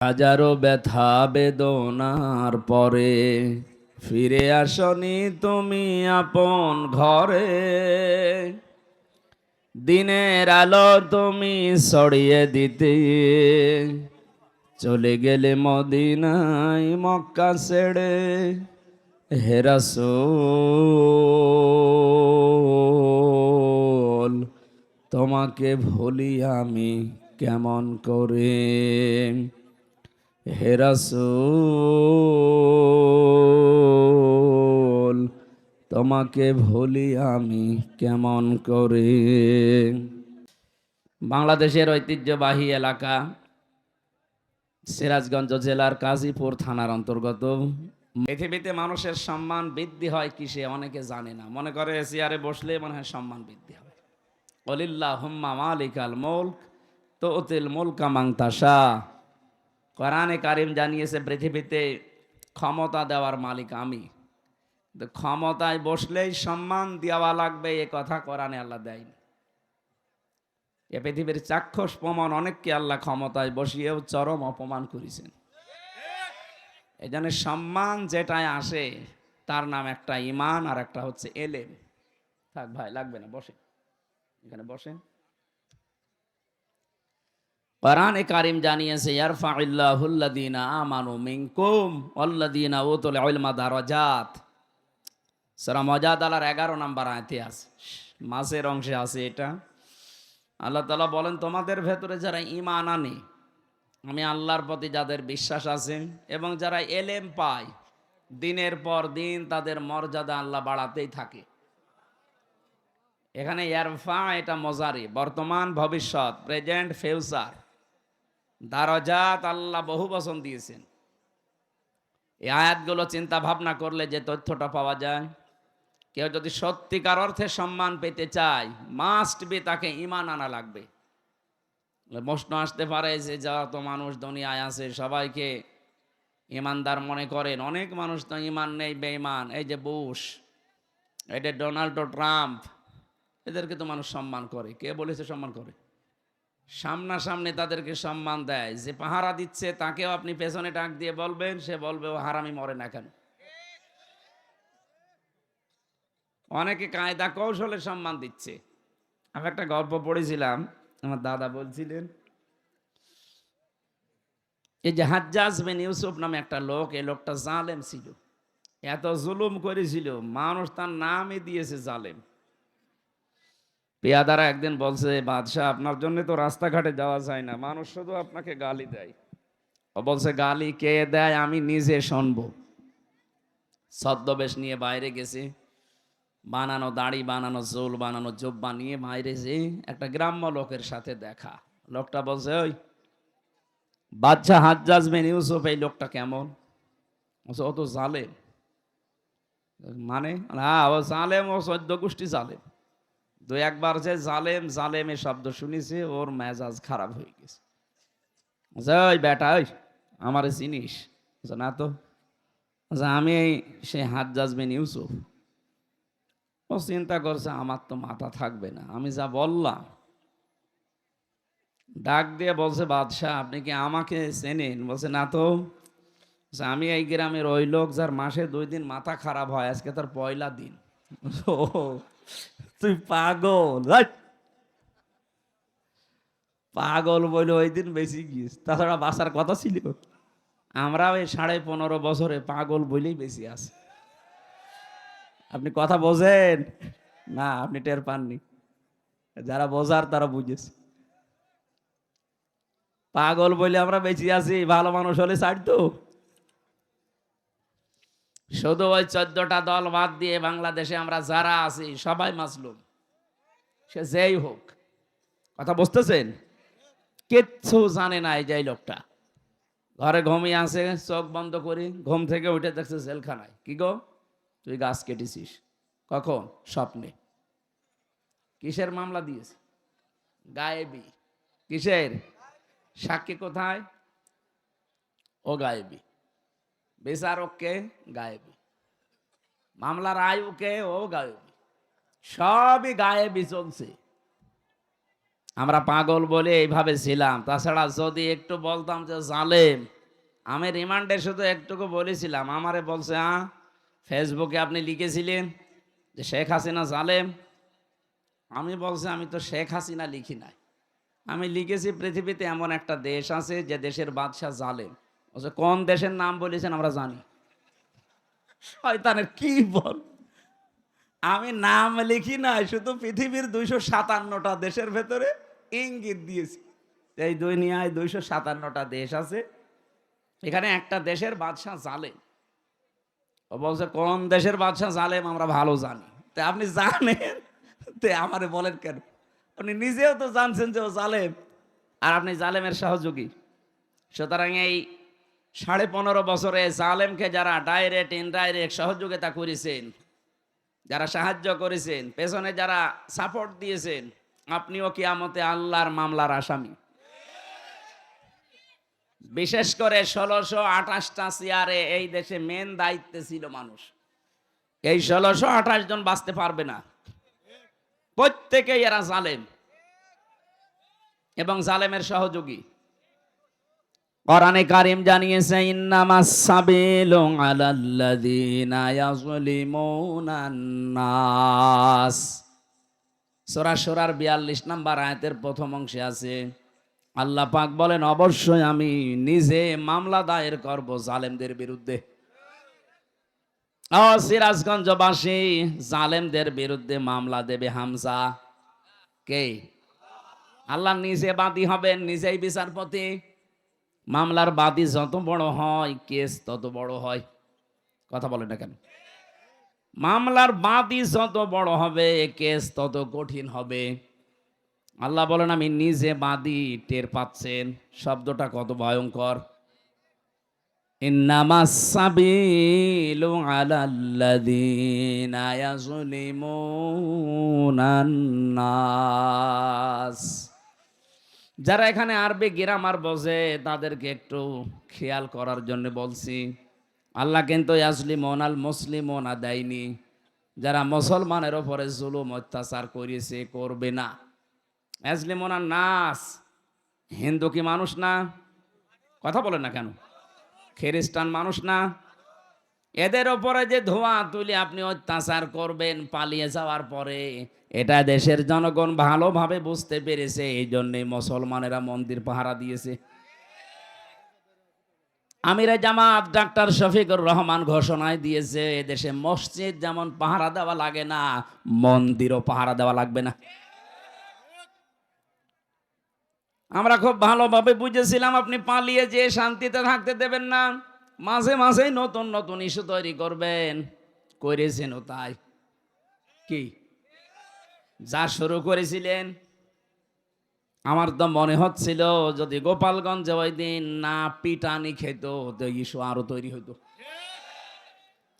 হাজারো ব্যথা বেদনার পরে ফিরে আসনি তুমি আপন ঘরে। দিনের আলো তুমি ছড়িয়ে দিতে চলে গেলে মদিনায় মক্কা ছেড়ে। হে রাসূল তোমাকে ভুলি আমি কেমন করে। হে রাসূল তোমাকে ভুলি আমি কেমন করে। বাংলাদেশের ঐতিহ্যবাহী এলাকা সিরাজগঞ্জ জেলার কাজীপুর থানার অন্তর্গত। পৃথিবীতে মানুষের সম্মান বৃদ্ধি হয় কিসে অনেকে জানে না, মনে করে চেয়ারে বসলে মনে হয় সম্মান বৃদ্ধি হয়। কুলিল্লাহুম্মা মালিকাল মুলক তুতিল মুলকা মান তাশা। কোরআনে কারিম জানিয়েছে পৃথিবীতে ক্ষমতা দেওয়ার মালিক আমি। ক্ষমতায় বসলেই সম্মান দেওয়া লাগবে এ কথা কোরআনে আল্লাহ দেয়নি। এ পৃথিবীর চাক্ষুষ প্রমাণ, অনেককে আল্লাহ ক্ষমতায় বসিয়েও চরম অপমান করেছেন। এই জন্য সম্মান যেটায় আসে তার নাম একটা ঈমান আর একটা হচ্ছে এলেম। থাক ভাই, লাগবে না, বসেন এখানে বসেন। কোরআনে কারিম জানিয়েছে ইয়ারফাউল্লাহুল্লাযীনা আমানু মিনকুম ওয়াল্লাযীনা উতুল ইলমা দারাজাত। সূরা মুজাদালার 11 নম্বর আয়াতে আছে, মাসের অংশে আছে এটা। আল্লাহ তাআলা বলেন, তোমাদের ভেতরে যারা ঈমান আনে, আমি আল্লাহর প্রতি যাদের বিশ্বাস আছে এবং যারা এলেম পায়, দিনের পর দিন তাদের মর্যাদা আল্লাহ বাড়াতেই থাকে। এখানে ইয়ারফা এটা মজারি, বর্তমান ভবিষ্যৎ, প্রেজেন্ট ফিউচার। দারাজাত আল্লাহ বহু বচন দিয়েছেন। এই আয়াতগুলো চিন্তা ভাবনা করলে যে তথ্যটা পাওয়া যায়, কেউ যদি সত্যিকার অর্থে সম্মান পেতে চায়, মাস্ট বি তাকে ঈমান আনা লাগবে। প্রশ্ন আসতে পারে যে যত মানুষ দুনিয়ায় আছে সবাইকে ঈমানদার মনে করেন, অনেক মানুষ তো ঈমান নেই, বেঈমান। এই যে বুশ, এই যে ডোনাল্ড ট্রাম্প, এদেরকে তো মানুষ সম্মান করে। কে বলেছে সম্মান করে? সামনাসামনি তাদেরকে সম্মান দেয়। যে পাহারা দিচ্ছে তাকেও আপনি পেছনে ডাক দিয়ে বলবেন, সে বলবে ও হারামি মরে না কেন। অনেকে কায়দা কৌশলে সম্মান দিচ্ছে। আমি একটা গল্প পড়েছিলাম, আমার দাদা বলছিলেন, এই যে হাজ্জাজ বিন ইউসুফ নামে একটা লোক, এই লোকটা জালেম ছিল, এত জুলুম করেছিল, মানুষ তার নামই দিয়েছে জালেম। পেয়াদারা একদিন বলছে, বাদশাহ আপনার জন্য তো রাস্তাঘাটে যাওয়া যায় না, মানুষ শুধু আপনাকে গালি দেয়। ও বলছে, গালি কে দেয় আমি নিজে শুনবো। ছদ্মবেশ নিয়ে বাইরে গেছে, বানানো দাড়ি, বানানো চুল, বানানো জুব্বা নিয়ে বাইরে যে একটা গ্রাম্য লোকের সাথে দেখা। লোকটা বলছে, ওই বাদশাহ হাজ্জাজ বিন ইউসুফ এই লোকটা কেমন? বলছে, ও তো জালেম। মানে হ্যাঁ, ও জালেম, ও 14 গোষ্ঠী জালেম। দু একবার যে জালেম জালেমের শব্দ শুনেছে, ওর মেজাজ খারাপ হয়ে গেছে। ওই বেটা, ওই আমার চিনিস? না তো। আমি সেই হাজ্জাজ বিন ইউসুফ। ও চিন্তা করছে আমার তো মাথা থাকবে না, আমি যা বললাম। ডাক দিয়ে বলছে, বাদশাহ আপনি কি আমাকে চেনেন? বলছে, না তো। আমি এই গ্রামের ওই লোক যার মাসে 2 দিন মাথা খারাপ হয়, আজকে তার পয়লা দিন। ও তুই পাগল, পাগল বলে ওই দিন বেশি গিয়েছ, তাছাড়া বাঁচার কথা ছিল। আমরা ওই 15.5 বছরে পাগল বলেই বেশি আছে। আপনি কথা বোঝেন না, আপনি টের পাননি। যারা বোঝার তারা বুঝেছে। পাগল বলে আমরা বেঁচে আছি, ভালো মানুষ হলে ছাড়তো। শুধু ওই 14টা দল বাদ দিয়ে বাংলাদেশে আমরা যারা আছি সবাই মাজলুম, সে যেই হোক। কথা বুঝতেছেন? কিচ্ছু জানে না এই যে লোকটা। ঘরে ঘুমিয়ে আছে, চোখ বন্ধ করি, ঘুম থেকে উঠে দেখছে জেলখানায়। কি গো, তুই গাছ কেটেছিস? কখন? স্বপ্নে। কিসের মামলা দিয়েছে? গায়েবী। কিসের? সাক্ষী কোথায়? ও গায়েবী। বিচারক কে? গায়েবী। মামলার আয়ু কে? ও গায়েবী। সবই গায়েবী চলছে। আমরা পাগল বলে এইভাবে ছিলাম। তাছাড়া যদি একটু বলতাম যে জালেম, আমি রিমান্ডে শুধু একটুকু বলেছিলাম, আমারে বলছে ফেসবুকে আপনি লিখেছিলেন যে শেখ হাসিনা জালেম। আমি বলছি আমি তো শেখ হাসিনা লিখি নাই, আমি লিখেছি পৃথিবীতে এমন একটা দেশ আছে যে দেশের বাদশাহ জালেম। বলছে কোন দেশের নাম বলেছেন আমরা জানি। শয়তানের কি বল, আমি নাম লিখি নাই, শুধু পৃথিবীর 257টা দেশের ভেতরে ইঙ্গিত দিয়েছি। এই দুনিয়ায় 257টা দেশ আছে, এখানে একটা দেশের বাদশাহ জালেম। ও বলছে কোন দেশের বাদশাহ জালেম আমরা ভালো জানি। তা আপনি জানেন তে আমারে বলেন কেন? আপনি নিজেও তো জানছেন যে ও জালেম, আর আপনি জালেমের সহযোগী। সুতরাং এই 15.5 বছরে জালেমকে যারা ডাইরেক্ট ইনডাইরেক্ট সহযোগিতা করেছেন, যারা সাহায্য করেছেন, পেছনে যারা সাপোর্ট দিয়েছেন, আপনিও কিয়ামতে আল্লাহর মামলার আসামি। বিশেষ করে 1628টা চেয়ারে এই দেশে মেন দায়িত্বে ছিল মানুষ। এই 1628 জন বাঁচতে পারবে না, প্রত্যেকেই এরা জালেম এবং জালেমের সহযোগী। কোরআনে কারীম জানিয়েছে ইন্নামাস সাবিলু আলাল্লাযিনা ইয়াযলিমুনান নাস। সূরা সূরার 42 নম্বর আয়াতের প্রথম অংশে আছে, আল্লাহ পাক বলেন অবশ্যই আমি নিজে মামলা দায়ের করব জালেমদের বিরুদ্ধে। ও সিরাজগঞ্জবাসী, জালেমদের বিরুদ্ধে মামলা দেবে হামজা। কে? আল্লাহ নিজে বাদী হবেন, নিজেই বিচারপতি। মামলার বাদী যত বড় হয় কেস তত বড় হয়। কথা বলে না কেন? মামলার বাদী যত বড় হবে কেস তত কঠিন হবে। আল্লাহ বলেন আমি নিজে বাদী। টের পাচ্ছেন শব্দটা কত ভয়ঙ্কর? ইন্নামাস সাবিলু আলাল্লাযিনা ইয়াযলিমুনান নাস। যারা এখানে আরবি গ্রামার বোঝে তাদেরকে একটু খেয়াল করার জন্য বলছি। আল্লাহ কিন্তু ইয়াজলিমুনাল মুসলিমুনা দেয়নি। যারা মুসলমানের ওপরে জুলুম অত্যাচার করেছে, করবে না। ইয়াজলিমুনান নাস, হিন্দু কি মানুষ না? কথা বলেন না কেন? খ্রিস্টান মানুষ না? এদের ওপরে যে ধোঁয়া তুলে আপনি অত্যাচার করবেন পালিয়ে যাওয়ার পরে, এটা দেশের জনগণ ভালোভাবে বুঝতে পেরেছে, এই জন্যে মুসলমানেরা মন্দির পাহারা দিয়েছে। আমিরে জামাত ডাক্তার শফিকুর রহমান ঘোষণায় দিয়েছে এদেশে মসজিদ যেমন পাহারা দেওয়া লাগে না, মন্দিরও পাহারা দেওয়া লাগবে না। আমরা খুব ভালোভাবে বুঝেছিলাম আপনি পালিয়ে যেয়ে শান্তিতে থাকতে দেবেন না, মাঝে মাঝেই নতুন নতুন ইস্যু তৈরি করবেন। করেছেন ও তাই। কি যা শুরু করেছিলেন, আমার তো মনে হচ্ছিল যদি গোপালগঞ্জে ওই দিন না পিটানি খেত তো ইস্যু আরো তৈরি হইতো।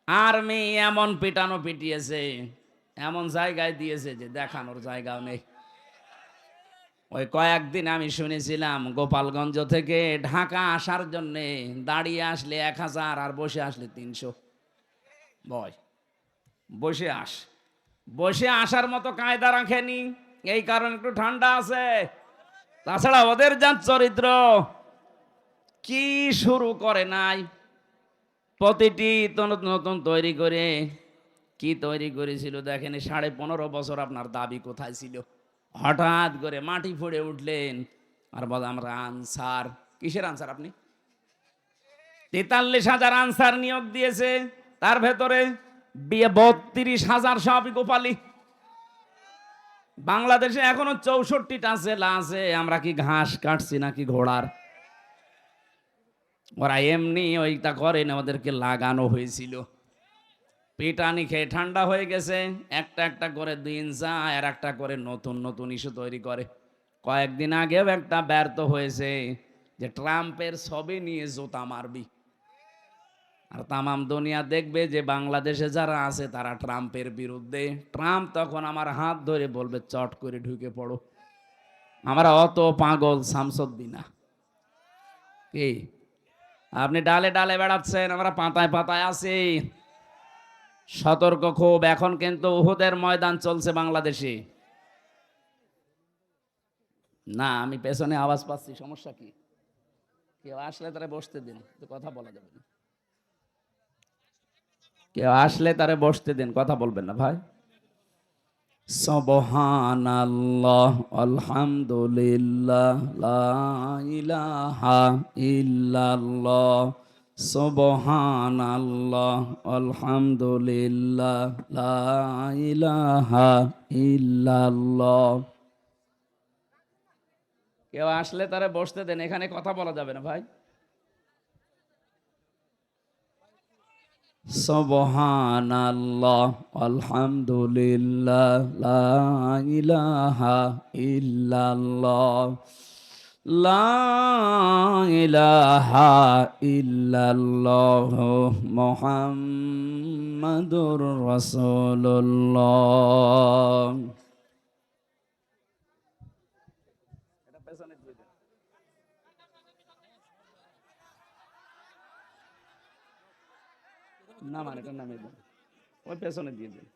আর্মি এমন পিটানো পিটিয়েছে, এমন জায়গায় দিয়েছে যে দেখানোর জায়গাও নেই। ওই কয়েকদিন আমি শুনেছিলাম গোপালগঞ্জ থেকে ঢাকা আসার জন্য দাঁড়িয়ে আসলে 1000 আর বসে আসলে 300। বয় বসে আসার মতো কায়দা রাখেনি, এই কারণে একটু ঠান্ডা আছে। তাছাড়া ওদের যা চরিত্র, কি শুরু করে নাই, প্রতিটি নতুন নতুন তৈরি করে। কি তৈরি করেছিল দেখেন, 15.5 বছর আপনার দাবি কোথায় ছিল? হঠাৎ করে মাটি ফুঁড়ে উঠলেন আর বলে আমরা আনসার। কিসের আনসার? আপনি 43,000 আনসার নিয়োগ দিয়েছে, তার ভেতরে 32,000 সবই গোপালী। বাংলাদেশে এখনো 64টা জেলা আছে, আমরা কি ঘাস কাটছি নাকি ঘোড়ার? ওরা এমনি ওইটা করেন, আমাদেরকে লাগানো হয়েছিল। পিটানি খেয়ে ঠান্ডা হয়ে গেছে, একটা একটা করে দিন যায় আর একটা করে নতুন নতুন ইস্যু তৈরি করে। কয়েকদিন আগেও একটা ব্যর্থ হয়েছে যে ট্রাম্পের ছবি নিয়ে জোতা মারবি, আর তামাম দুনিয়া দেখবে যে বাংলাদেশে যারা আছে তারা ট্রাম্পের বিরুদ্ধে। ট্রাম্প তখন আমার হাত ধরে বলবে চট করে ঢুকে পড়ো। আমরা অত পাগল শামসুদ্দিন না। কি আপনি ডালে ডালে বেড়াচ্ছেন, আমরা পাতায় পাতায় আছি। সতর্ক খুব। এখন কিন্তু উহুদের ময়দান চলছে বাংলাদেশে। না, আমি পেছনে আওয়াজ পাচ্ছি, সমস্যা কি? কেউ আসলে তারা বসতে দিন, তো কথা বলা যাবে না। কেউ আসলে তারা বসতে দিন, কথা বলবেন না ভাই। সুবহানাল্লাহ, আলহামদুলিল্লাহ, লা ইলাহা ইল্লাল্লাহ। সুবহানাল্লাহ, আলহামদুলিল্লাহ, লা ইলাহা ইল্লাল্লাহ। কেউ আসলে তারা বসতে দেন, এখানে কথা বলা যাবে না ভাই। সুবহানাল্লাহ, আলহামদুলিল্লাহ, লা ইলাহা ইল্লাল্লাহ, লা ইলাহা ইল্লাল্লাহ, মুহাম্মাদুর রাসূলুল্লাহ। এটা পেছনে দিয়ে দেন। না মানে এটা নামিয়ে দেন, ওই পেছনে দিয়ে দেন।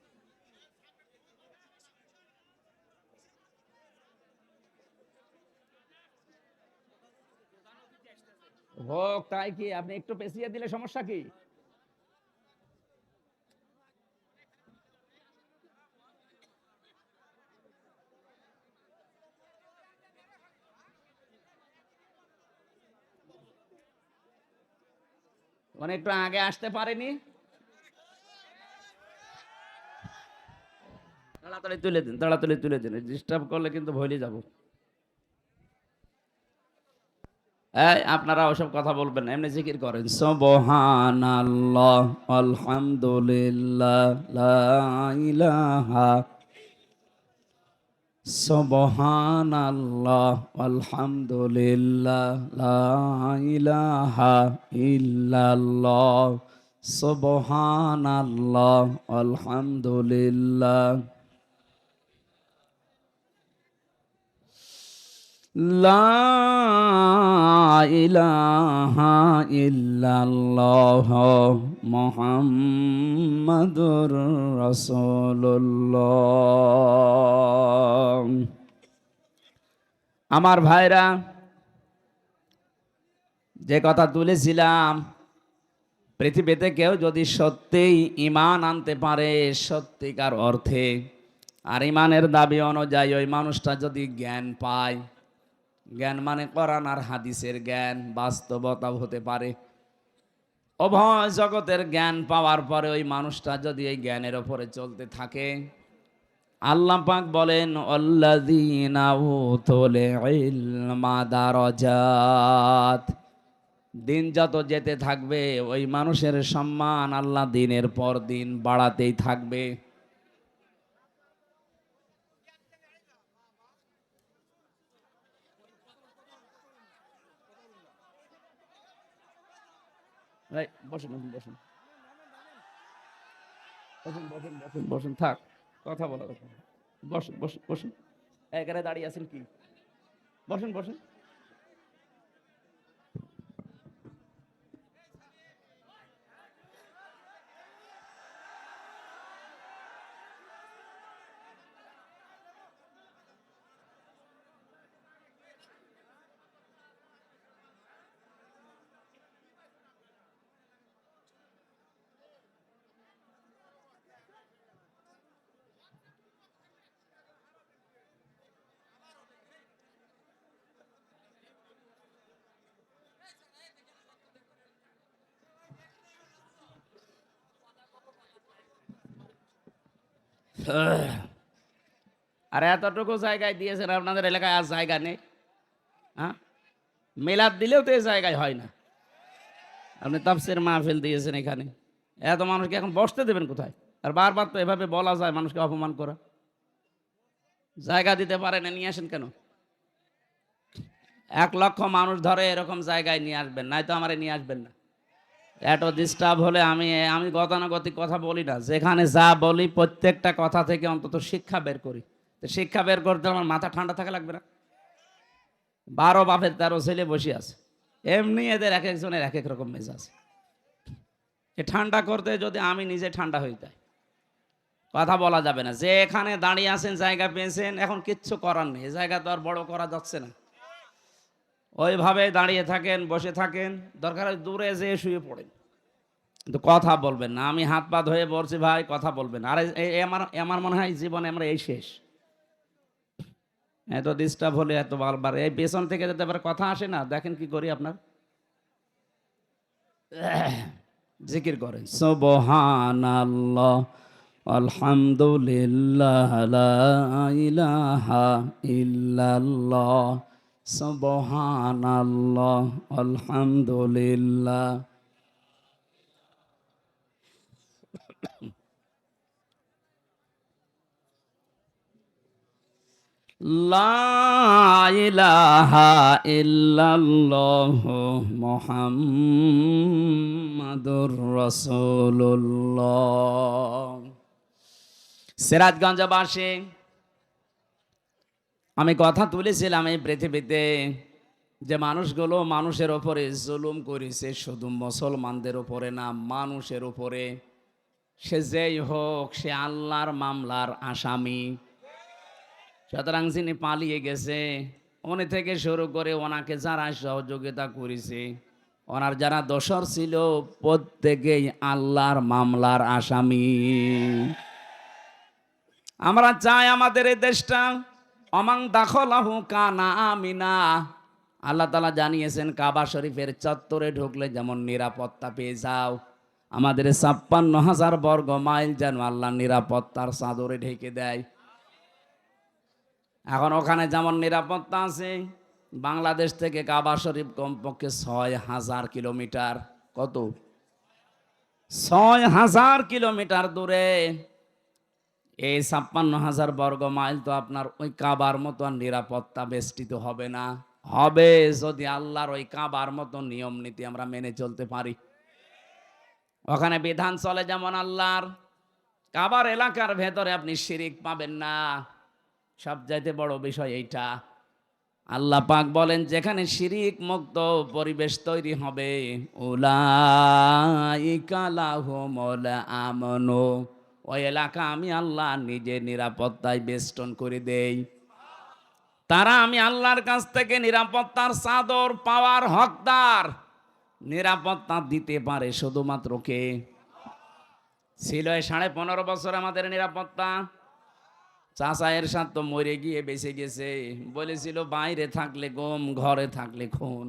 হোক, তাই কি? আপনি একটু পেছিয়ে দিলে সমস্যা কি? মানে একটু আগে আসতে পারেনি, তাড়াতাড়ি তুলে দিন, তাড়াতাড়ি তুলে দিন, ডিস্টার্ব করলে কিন্তু ভুলে যাব। এই আপনারা ওসব কথা বলবেন না, এমনি জিকির করেন। সুবহানাল্লাহ, আলহামদুলিল্লাহ, লা ইলাহা। সুবহানাল্লাহ, আলহামদুলিল্লাহ, লা ইলাহা ইল্লাল্লাহ। সুবহানাল্লাহ, আলহামদুলিল্লাহ, লা ইলাহা ইল্লাল্লাহ, মুহাম্মাদুর রাসূলুল্লাহ। আমার ভাইরা, যে কথা তুলেছিলাম, পৃথিবীতে কেউ যদি সত্যিই ঈমান আনতে পারে সত্যিকার অর্থে, আর ঈমানের দাবি অনুযায়ী ওই মানুষটা যদি জ্ঞান পায়, জ্ঞান মানে কোরআন আর হাদিসের জ্ঞান, বাস্তবতা হতে পারে, উভয় জগতের জ্ঞান পাওয়ার পরে ওই মানুষটা যদি এই জ্ঞানের ওপরে চলতে থাকে, আল্লাহ পাক বলেন আল্লাযীনা উতুল ইলমা দারাজাত। দিন যত যেতে থাকবে ওই মানুষের সম্মান আল্লাহ দিনের পর দিন বাড়াতেই থাকবে। এই, বসুন বসুন বসুন বসুন বসুন বসুন বসুন, থাক, কথা বলার কথা। বসুন বসুন বসুন, এখানে দাঁড়িয়ে আছেন কি? বসুন বসুন। আর এতটুকু জায়গায় দিয়েছেন, আপনাদের এলাকায় আর জায়গা নেই? হ্যাঁ, মেলাদ দিলেও তো এই জায়গায় হয় না। আপনি তাফসীর মাহফিল দিয়েছেন এখানে, এত মানুষকে এখন বসতে দেবেন কোথায়? আর বারবার তো এভাবে বলা যায়, মানুষকে অপমান করা। জায়গা দিতে পারেন না, নিয়ে আসেন কেন? 1,00,000 মানুষ ধরে এরকম জায়গায় নিয়ে আসবেন, নাই তো আমারে নিয়ে আসবেন না। এত ডিস্টার্ব হলে আমি আমি গতানুগতিক কথা বলি না, যেখানে যা বলি প্রত্যেকটা কথা থেকে অন্তত শিক্ষা বের করি। তো শিক্ষা বের করতে আমার মাথা ঠান্ডা থাকা লাগবে না? 12 বাপের 13 ছেলে বসে আছে, এমনি এদের এক একজনের এক এক রকম মেজাজ। এ ঠান্ডা করতে যদি আমি নিজে ঠান্ডা হয়ে যাই, কথা বলা যাবে না। যে এখানে দাঁড়িয়ে আছেন, জায়গা পেয়েছেন, এখন কিচ্ছু করার নেই, জায়গা তো আর বড় করা যাচ্ছে না। ওইভাবে দাঁড়িয়ে থাকেন, বসে থাকেন, দরকার হয় দূরে যেয়ে শুয়ে পড়েন, কিন্তু কথা বলবেন না। আমি হাত পা ধুয়ে বলছি ভাই কথা বলবেন না। আর আমার আমার মনে হয় জীবনে আমরা এই শেষ। এত ডিস্টার্ব হলে এত বারবার এই পেছন থেকে যাতে আবার কথা আসে না, দেখেন কি করি আপনার জিকির করেন সুবহানাল্লাহ আলহামদুলিল্লাহ লা ইলাহা ইল্লাল্লাহ সুবহানাল্লাহ আলহামদুলিল্লাহ। লা ইলাহা ইল্লাল্লাহ মুহাম্মাদুর রাসূলুল্লাহ। সিরাজগঞ্জবাসী, আমি কথা তুলেছিলাম এই পৃথিবীতে যে মানুষগুলো মানুষের ওপরে জুলুম করেছে, শুধু মুসলমানদের ওপরে না, মানুষের উপরে, সে যেই হোক, সে আল্লাহর মামলার আসামি। সুতরাং যিনি পালিয়ে গেছে, উনি থেকে শুরু করে ওনাকে যারা সহযোগিতা করেছে, ওনার যারা দোসর ছিল, প্রত্যেকেই আল্লাহর মামলার আসামি। আমরা চাই আমাদের এই দেশটা অমাং দাখলাহু কানা আমিনা। আল্লাহ তাআলা জানিয়েছেন কাবা শরীফের চত্বরে ঢুকলে যেমন নিরাপত্তা পেয়ে যাও, আমাদের ৫৬,০০০ বর্গ মাইল যেন আল্লাহ নিরাপত্তার চাদরে ঢেকে দেয়। এখন ওখানে যেমন নিরাপত্তা আছে, বাংলাদেশ থেকে কাবা শরীফ কমপক্ষে ৬,০০০ কিলোমিটার। কত? ৬,০০০ কিলোমিটার দূরে। এই ৫৬,০০০ বর্গ মাইল তো আপনার ওই কাবার মতো নিরাপত্তা বেষ্টিত হবে না। হবে যদি আল্লাহর ওই কাবার মতো নিয়ম নীতি আমরা মেনে চলতে পারি। ওখানে বিধান চলে যেমন আল্লাহর, কাবার এলাকার ভেতরে আপনি শিরিক পাবেন না। সবচাইতে বড় বিষয় এইটা। আল্লাহ পাক বলেন যেখানে শিরিক মুক্ত পরিবেশ তৈরি হবে, উলাইকা লাহুমুল আমনু, ওই এলাকা আমি আল্লাহ নিজে নিরাপত্তায় বেষ্টন করে দেই। তারা আমি আল্লাহর কাছ থেকে নিরাপত্তার চাদর পাওয়ার হকদার। নিরাপত্তা দিতে পারে শুধুমাত্র কে? ছিল 15.5 বছর আমাদের নিরাপত্তা। চাচা এরশাদ তো মরে গিয়ে বেঁচে গেছে, বলেছিল বাইরে থাকলে গম, ঘরে থাকলে খুন।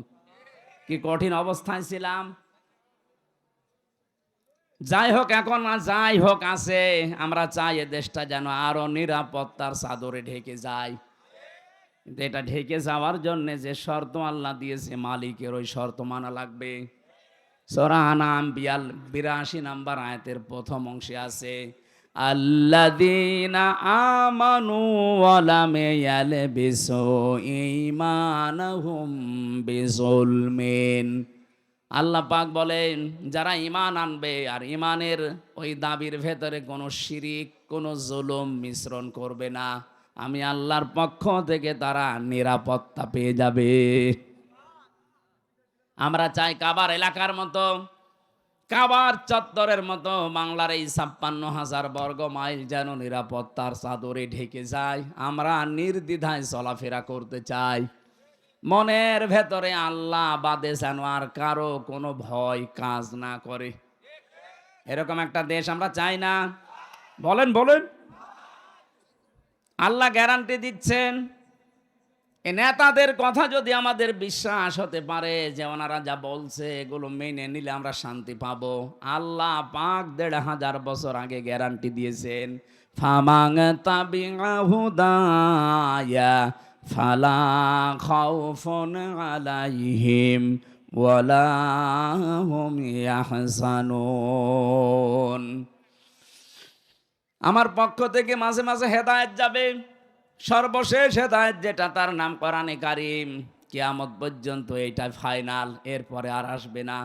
কি কঠিন অবস্থায় ছিলাম। যাই হোক, এখন না যাই হোক আছে, আমরা চাই এ দেশটা যেন আরো নিরাপত্তার চাদরে ঢেকে যায়। কিন্তু এটা ঢেকে যাওয়ার জন্য যে শর্ত আল্লাহ দিয়েছে, মালিকের ওই শর্ত মানা লাগবে। সূরা আনাম 82 নম্বর আয়াতের প্রথম অংশে আছে, আল্লাযীনা আমানু ওয়া লাম ইয়ালবিসু ঈমানাহুম বিযুলমিন। আল্লাহ পাক বলেন যারা ঈমান আনবে আর ঈমানের ওই দাবির ভেতরে কোনো শিরিক, কোনো জুলুম মিশ্রণ করবে না, আমি আল্লাহর পক্ষ থেকে তারা নিরাপত্তা পেয়ে যাবে। আমরা চাই কাবার এলাকার মতো, কাবার চত্বরের মতো বাংলার এই ৫৬,০০০ বর্গ মাইল যেন নিরাপত্তার চাদরে ঢেকে যায়। আমরা নির্দ্বিধায় চলাফেরা করতে চাই। মনের ভেতরে আল্লাহ বাদে যেন আর কারো কোনো ভয় কাজ না করে। এরকম একটা দেশ আমরা চাই না। বলেন বলেন। আল্লাহ গ্যারান্টি দিচ্ছেন। এই নেতাদের কথা যদি আমাদের বিশ্বাস হতে পারে যে ওনারা যা বলছে এগুলো মেনে নিলে আমরা শান্তি পাবো, আল্লাহ পাক ১৫০০ বছর আগে গ্যারান্টি দিয়েছেন, ফামাং তাবিআ হুদায়া ফালা খাউফুন আলাইহিম ওয়ালা হুম ইয়াহজানুন। আমার পক্ষ থেকে মাঝে মাঝে হেদায়েত যাবে, সর্বশেষ হেদায়েত যেটা তার নাম কোরআনে কারীম, কিয়ামত পর্যন্ত এইটা ফাইনাল, এরপরে আর আসবে না।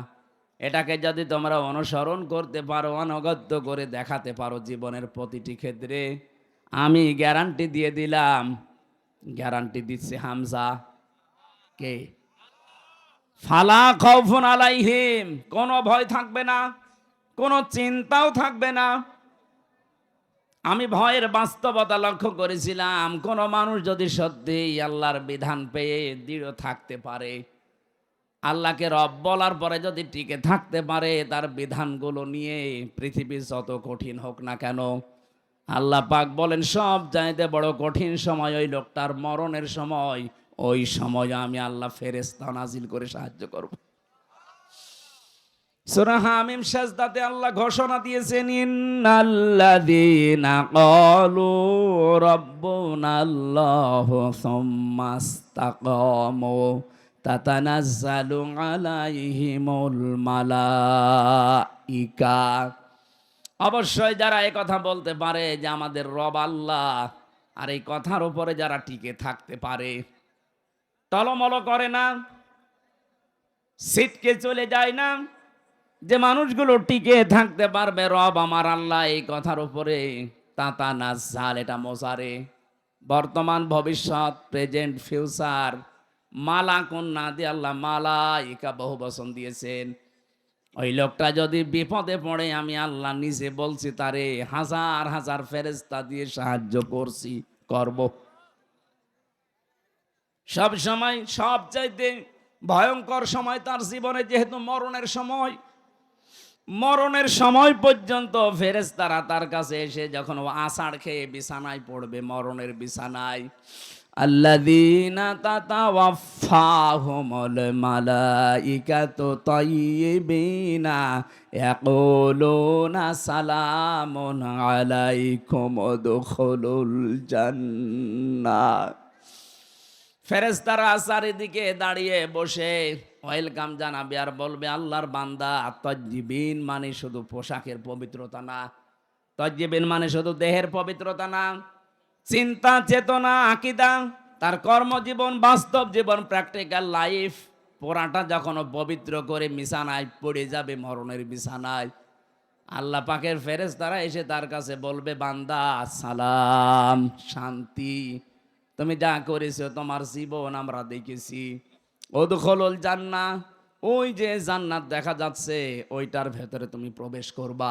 এটাকে যদি তোমরা অনুসরণ করতে পারো, অনুগত্য করে দেখাতে পারো জীবনের প্রতিটি ক্ষেত্রে, আমি গ্যারান্টি দিয়ে দিলাম। গ্যারান্টি দিচ্ছে হামজা কে? ফালা খাউফুন আলাইহিম, কোনো ভয় থাকবে না, কোনো চিন্তাও থাকবে না। আমি ভয়ের বাস্তবতা লক্ষ্য করেছিলাম, কোন মানুষ যদি সত্যি আল্লাহর বিধান পেয়ে দৃঢ় থাকতে পারে, আল্লাহকে রব বলার পরে যদি টিকে থাকতে পারে তার বিধানগুলো নিয়ে, পৃথিবী যত কঠিন হোক না কেন, আল্লাহ পাক বলেন সব চাইতে বড় কঠিন সময় ওই লোকটার মরণের সময়। ওই সময় আমি আল্লাহ ফেরেশতা নাজিল করে সাহায্য করব। সূরা হামিম সাজদাতে আল্লাহ ঘোষণা দিয়েছেন, ইন্নাল্লাযীনা ক্বালু রাব্বুনাল্লাহু সুম্মা ইসতাকামু তাতানাজ্জালু আলাইহিমুল মালাইকা। অবশ্যই যারা এই কথা বলতে পারে যে আমাদের রব আল্লাহ, আর এই কথার উপরে যারা টিকে থাকতে পারে, টলমল করে না, ছিটকে চলে যায় না, যে মানুষগুলো টিকে থাকতে পারবে রব আমার আল্লাহ এই কথার উপরে, তাতানাজ্জাল, এটা মোজারে, বর্তমান ভবিষ্যৎ, প্রেজেন্ট ফিউচার, মালাকুন না দিয়ে আল্লাহ মালাইকা বহু বচন দিয়েছেন। ওই লোকটা যদি বিপদে পড়ে আমি আল্লাহ নিজে বলছি তারে হাজার হাজার ফেরেশতা দিয়ে সাহায্য করব। সব সময় সবচাইতে ভয়ঙ্কর সময় তার জীবনে যেহেতু মরণের সময় পর্যন্ত ফেরেশতারা তার কাছে এসে যখন ও আষাঢ় খেয়ে বিছানায় পড়বে, মরণের বিছানায়, আল্লাযীনা তাতাওয়াফাহুমুল মালাইকাতু তাইয়্যিবিনা ইয়াকুলুনা সালামুন আলাইকুম উদখুলুল জান্নাহ। ফেরেশতারা চারিদিকে দাঁড়িয়ে বসে ওয়েলকাম জানাবে আর বলবে, আল্লাহর বান্দা, তাইয়্যিবিন মানে শুধু পোশাকের পবিত্রতা না, তাইয়্যিবিন মানে শুধু দেহের পবিত্রতা না, চিন্তা চেতনা আকীদা, তার কর্মজীবন, বাস্তব জীবন, প্র্যাকটিক্যাল লাইফ পুরাটা যখন পবিত্র করে বিছানায় পড়ে যাবে, মরণের বিছানায়, আল্লাহ পাকের ফেরেশতারা এসে তার কাছে বলবে, বান্দা সালাম, শান্তি, তুমি যা করেছো তোমার জীবন আমরা দেখেছি, উদখুলুল জান্নাহ, ওই যে জান্নাত দেখা যাচ্ছে ওইটার ভেতরে তুমি প্রবেশ করবা।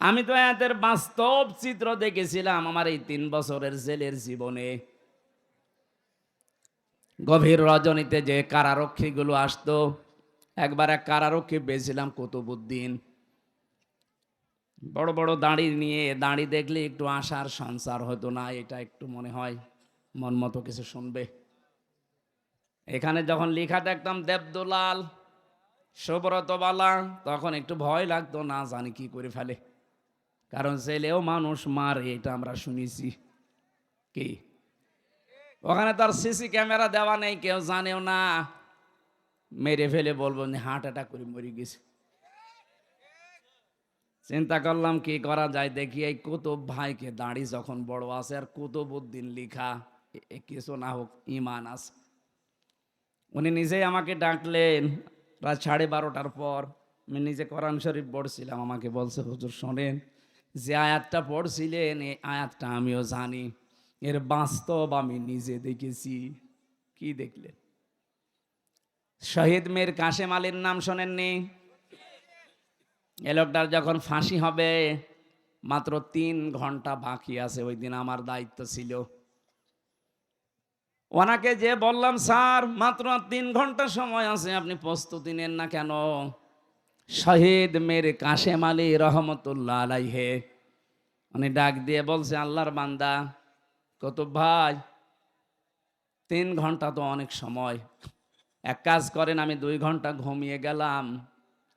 আমি তো এদের বাস্তব চিত্র দেখেছিলাম আমার এই 3 বছরের জেলের জীবনে। গভীর রজনীতে যে কারারক্ষীগুলো আসতো, একবার এক কারারক্ষী পেয়েছিলাম কুতুবউদ্দিন, বড় বড় দাড়ি নিয়ে, দাড়ি দেখলে একটু আশার সঞ্চার হতো না, এটা একটু মনে হয় মন মতো কিছু শুনবে। এখানে যখন লেখা দেখতাম দেবদুলাল, সুব্রতবালা, তখন একটু ভয় লাগতো, না জানি কি করে ফেলে, কারণ জেলেও মানুষ মারে, এটা আমরা শুনেছি। কি ওখানে তার সিসি ক্যামেরা দেওয়া নেই, কেউ জানেও না, মেরে ফেলে বলবো হার্ট অ্যাটাক করে মরে গেছে। চিন্তা করলাম কি করা যায়, দেখি এই কুতুব ভাইকে, দাঁড়ি যখন বড় আছে আর কুতুবউদ্দিন লিখা, কিছু না হোক ইমান আছে। উনি নিজেই আমাকে ডাকলেন রাত 12:30টার পর, আমি নিজে কোরআন শরীফ পড়ছিলাম, আমাকে বলছে, হুজুর শোনেন, যে আয়াতটা পড়ছিলেন এই আয়াতটা আমিও জানি, এর বাস্তব আমি নিজে দেখেছি। কি দেখলেন? শহীদ মীর কাশেম আলীর নাম শোনেননি? এ লোকটার যখন ফাঁসি হবে মাত্র 3 ঘন্টা বাকি আছে, ওই দিন আমার দায়িত্ব ছিল। ওনাকে যে বললাম, স্যার মাত্র 3 ঘন্টা সময় আছে, আপনি প্রস্তুতি নেন না কেন? শহীদ মীর কাশেম আলী রহমতুল্লাহ আলাইহে উনি ডাক দিয়ে বলছে, আল্লাহর বান্দা কুতুব ভাই, 3 ঘন্টা তো অনেক সময়, এক কাজ করেন, আমি 2 ঘন্টা ঘুমিয়ে গেলাম,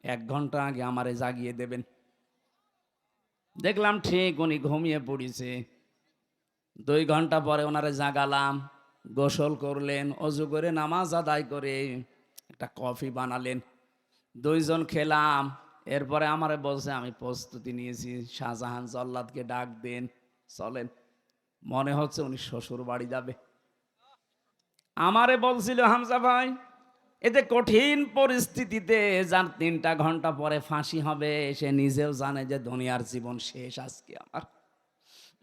1 ঘন্টা আগে আমারে জাগিয়ে দেবেন। দেখলাম ঠিক উনি ঘুমিয়ে পড়েছে। 2 ঘন্টা পরে ওনারে জাগালাম, গোসল করলেন, অজু করে নামাজ আদায় করে একটা কফি বানালেন, 2 জন খেলাম। এরপরে আমারে বলছে, আমি প্রস্তুতি নিয়েছি, শাহজাহান জল্লাদকে ডাক দেন, চলেন। মনে হচ্ছে উনি শ্বশুর বাড়ি যাবে। আমারে বলছিল, হামজা ভাই, এতে কঠিন পরিস্থিতিতে যার 3টা ঘন্টা পরে ফাঁসি হবে, সে নিজেও জানে যে দুনিয়ার জীবন শেষ, আজকে আমার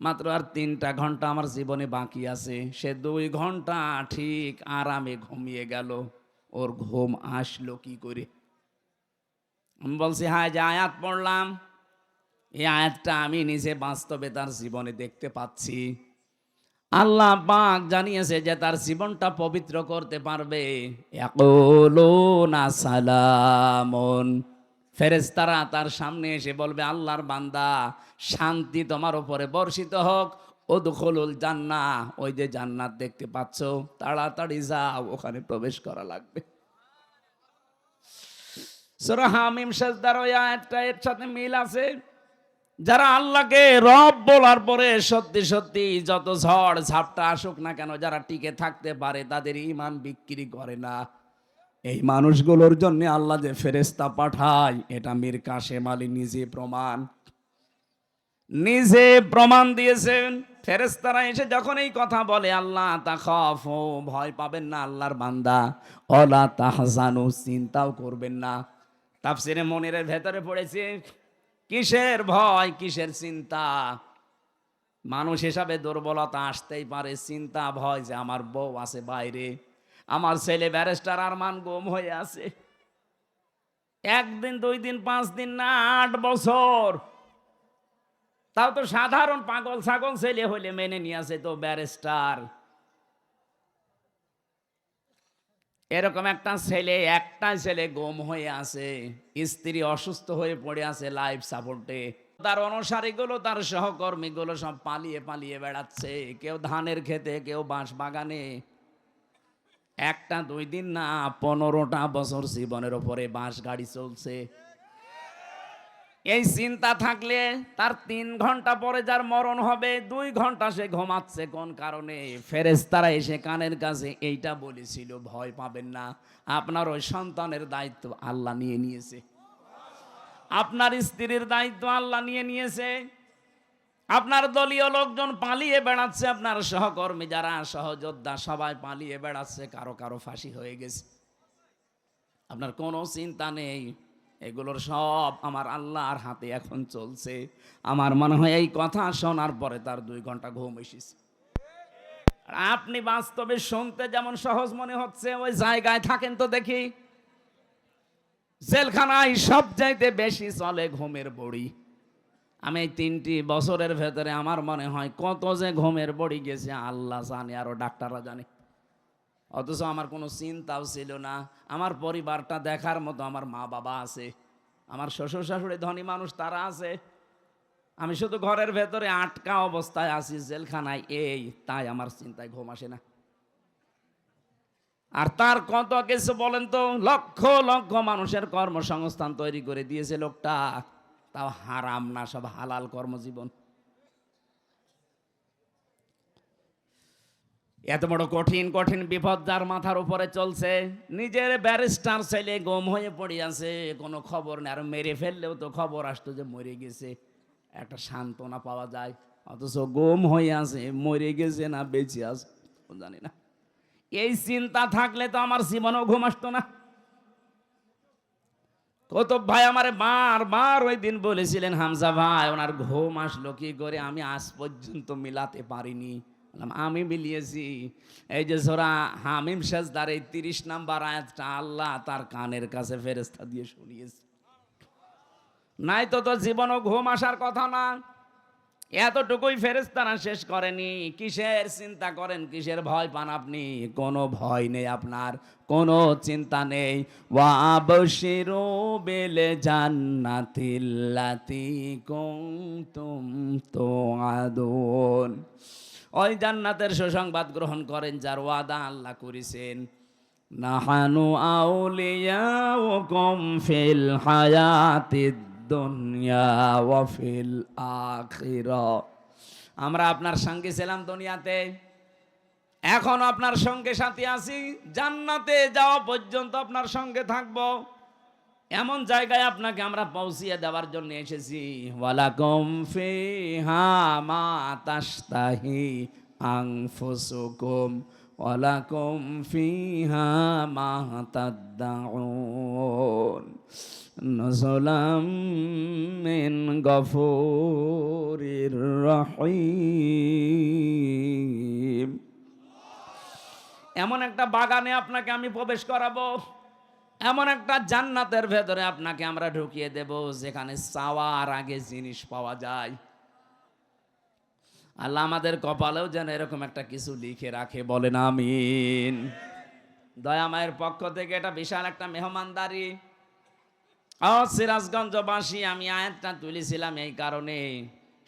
মাত্র আর 3টা ঘন্টা আমার জীবনে বাকি আছে। সে 2 ঘন্টা ঠিক আরামে ঘুমিয়ে গেল, ওর ঘুম আসলো কি করে? আমি বলছি, হ্যাঁ, যে আয়াত পড়লাম, এই আয়াতটা আমি নিজে বাস্তবে তার জীবনে দেখতে পাচ্ছি। আল্লাহ পাক জানিয়েছে যে তার জীবনটা পবিত্র করতে পারবে। ইয়াকুলুনা সালামুন, ফেরেশতারা তার সামনে এসে বলবে, আল্লাহর বান্দা, শান্তি তোমার উপরে বর্ষিত হোক। উদখুলুল জান্নাহ, ওই যে জান্নাত দেখতে পাচ্ছ, তাড়াতাড়ি যাও, ওখানে প্রবেশ করা লাগবে। সূরা হামিম সাজদার ওই আয়াতটা এর সাথে মিল আছে। যারা আল্লাহকে রব বলার পরে সত্যি সত্যি যত ঝড় ঝাপটা আসুক না কেন, যারা টিকে থাকতে পারে, তাদের ঈমান বিক্রি করে না। এই মানুষগুলোর জন্য আল্লাহ যে ফেরেশতা পাঠায়, এটা মীর কাসেম আলী নিজে প্রমাণ দিয়েছেন। ফেরেশতারা এসে যখন এই কথা বলে, আল্লাহ তাখাফু, ভয় পাবেন না আল্লাহর বান্দা, ওয়ালা তাহজানু, চিন্তাও করবেন না। তাফসিরে মনিরের ভেতরে পড়েছে, কিসের ভয়, কিসের চিন্তা? মানুষ হিসাবে দুর্বলতা আসতেই পারে, চিন্তা ভয় যে আমার বউ আছে বাইরে, আমার ছেলে ব্যারিস্টার আরমান গুম হয়ে আছে, একদিন 2 দিন 5 দিন না 8 বছর। তাও তো সাধারণ পাগল ছাগল ছেলে হইলে মেনে নিয়ে আসে, তো ব্যারিস্টার। এরকম একটা ছেলে গুম হয়ে আছে, স্ত্রী অসুস্থ হয়ে পড়ে আছে লাইফ সাপোর্টে, তার অনুসারীগুলো, তার সহকর্মীগুলো সব পালিয়ে পালিয়ে বেড়াচ্ছে, কেউ ধানের খেতে, কেউ বাঁশ বাগানে। 1-2 দিন না, 15টা বছর জীবনের উপরে বাঁশ গাড়ি চলছে। এই চিন্তা থাকলে তার 3 ঘন্টা পরে যার মরণ হবে, 2 ঘন্টা সে ঘুমাচ্ছে কোন কারণে? ফেরেশতারা এসে কানের কাছে এইটা বলেছিল, ভয় পাবেন না, আপনার ওই সন্তানের দায়িত্ব আল্লাহ নিয়ে নিয়েছে, আপনার স্ত্রীর দায়িত্ব আল্লাহ নিয়ে নিয়েছে, আপনার দলীয় লোকজন পালিয়ে বেড়াচ্ছে, আপনার সহকর্মী যারা সহযোদ্ধা সবাই পালিয়ে বেড়াচ্ছে, কারো কারো ফাঁসি হয়ে গেছে, আপনার কোনো চিন্তা নেই। এগুলোর সব আমার আল্লাহর হাতে এখন চলছে। আমার মনে হয় এই কথা শোনার পরে তার 2 ঘন্টা ঘুম এসেছে। আর আপনি বাস্তবে শুনতে যেমন সহজ মনে হচ্ছে, ওই জায়গায় থাকেন তো দেখি, জেলখানায় সব চাইতে বেশি চলে ঘুমের বড়ি। আমি এই 3টি বছরের ভেতরে আমার মনে হয় কত যে ঘুমের বড়ি গেছে আল্লাহ জানে, আরো ডাক্তাররা জানে। অথচ আমার কোনো চিন্তাও ছিল না। আমার পরিবারটা দেখার মতো আমার মা বাবা আছে, আমার শ্বশুর শাশুড়ি ধনী মানুষ তারা আছে, আমি শুধু ঘরের ভেতরে আটকা অবস্থায় আছি জেলখানায়, এই তাই আমার চিন্তায় ঘুম আসে না। আর তার কত কিছু বলেন তো, লক্ষ লক্ষ মানুষের কর্মসংস্থান তৈরি করে দিয়েছে লোকটা, তাও হারাম না, সব হালাল কর্মজীবন। এত বড় কঠিন কঠিন বিপদ যার মাথার উপরে চলছে, নিজের ব্যারিস্টার ছেলে গুম হয়ে পড়ে আছে, কোনো খবর নেই, আর মেরে ফেললেও তো খবর আসতো যে মরে গেছে, একটা সান্ত্বনা পাওয়া যায়। অথচ গুম হয়ে আছে, মরে গেছে না বেঁচে আছে জানি না। এই চিন্তা থাকলে তো আমার জীবনেও ঘুম আসতো না। কতব ভাই আমারে বারবার ওই দিন বলেছিলেন, হামজা ভাই ওনার ঘুম আসলো কি করে, আমি আজ পর্যন্ত মিলাতে পারিনি। আমি মিলিয়েছি, এই যে সূরা হামিম সাজদার এই 30 নাম্বার আয়াতটা আল্লাহ তার কানের কাছে ফেরেশতা দিয়ে শুনিয়েছে। নাই তো তো জীবনও ঘুম আসার কথা না। এতটুকুই ফেরেশতারা শেষ করেনি। কিসের চিন্তা করেন, কিসের ভয় পান আপনি? কোনো ভয় নেই আপনার, কোনো চিন্তা নেই। ওয়াবশিরু বিল জান্নাতিল্লাতী কুনতুম তুআদুন, ওই জান্নাতের সুসংবাদ গ্রহণ করেন যার ওয়াদা আল্লাহ করেছেন। নাহানু আউলিয়াউকুম ফিল হায়াতিদ দুনিয়া ওয়া ফিল আখিরাহ, আমরা আপনার সঙ্গে ছিলাম দুনিয়াতে, এখন আপনার সঙ্গে সাথী আছি, জান্নাতে যাওয়া পর্যন্ত আপনার সঙ্গে থাকব, এমন জায়গায় আপনাকে আমরা পৌঁছিয়ে দেওয়ার জন্য এসেছি। ওয়ালাকুম ফিহা মা তাশতাহি আনফুসুকুম ওয়ালাকুম ফিহা মা তাদদাউন নুজুলাম মিন গফুরির রহিম। এমন একটা বাগানে আপনাকে আমি প্রবেশ করাবো, এমন একটা জান্নাতের ভেতরে আপনাকে আমরা ঢুকিয়ে দেব যেখানে চাওয়ার আগে জিনিস পাওয়া যায়। আল্লাহ আমাদের কপালেও যেন এরকম একটা কিছু লিখে রাখে, বলেন আমিন। দয়াময়ের পক্ষ থেকে এটা বিশাল একটা মেহমানদারি। সিরাজগঞ্জবাসী, আমি আয়াতটা তুলেছিলাম এই কারণে,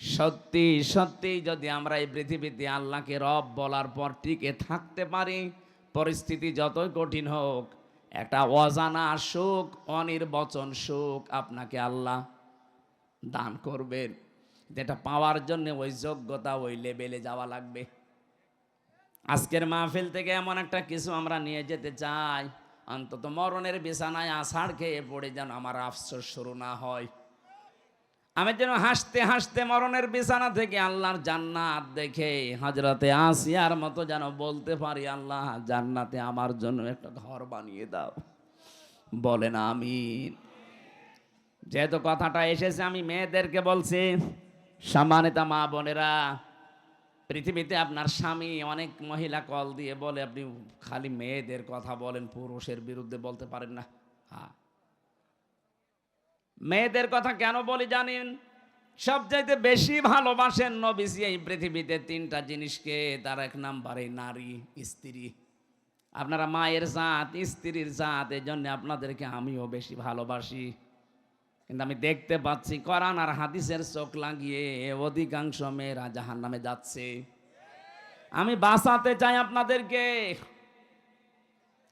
সত্যি সত্যি যদি আমরা এই পৃথিবীতে আল্লাহকে রব বলার পর টিকে থাকতে পারি, পরিস্থিতি যতই কঠিন হোক, একটা অজানা সুখ, অনির্বচন সুখ আপনাকে আল্লাহ দান করবেন। যেটা পাওয়ার জন্য ওই যোগ্যতা, ওই লেভেলে যাওয়া লাগবে। আজকের মাহফিল থেকে এমন একটা কিছু আমরা নিয়ে যেতে চাই, অন্তত মরণের বিছানায় আষাঢ় খেয়ে পড়ে যেন আমার আফসোস শুরু না হয়। আমি যেন হাসতে হাসতে মরণের বিছানা থেকে আল্লাহর জান্নাত দেখে হযরতে আসিয়ার মতো যেন বলতে পারি, আল্লাহ জান্নাতে আমার জন্য একটা ঘর বানিয়ে দাও, বলেন আমিন। যেহেতু কথাটা এসেছে, আমি মেয়েদেরকে বলছি, সম্মানিত মা বোনেরা, পৃথিবীতে আপনার স্বামী, অনেক মহিলা কল দিয়ে বলে আপনি খালি মেয়েদের কথা বলেন, পুরুষের বিরুদ্ধে বলতে পারেন না। হ্যাঁ, মেয়েদের কথা কেন বলি জানেন? সবচাইতে বেশি ভালোবাসেন নবীজি এই পৃথিবীতে তিনটা জিনিসকে, তার এক নাম্বারে নারী, স্ত্রী। আপনারা মায়ের জাত, স্ত্রীর জাত, এই জন্য আপনাদেরকে আমিও বেশি ভালোবাসি। কিন্তু আমি দেখতে পাচ্ছি কোরআন আর হাদিসের চোখ লাগিয়ে অধিকাংশ মেয়েরা জাহান্নামে যাচ্ছে। আমি বাঁচাতে চাই আপনাদেরকে।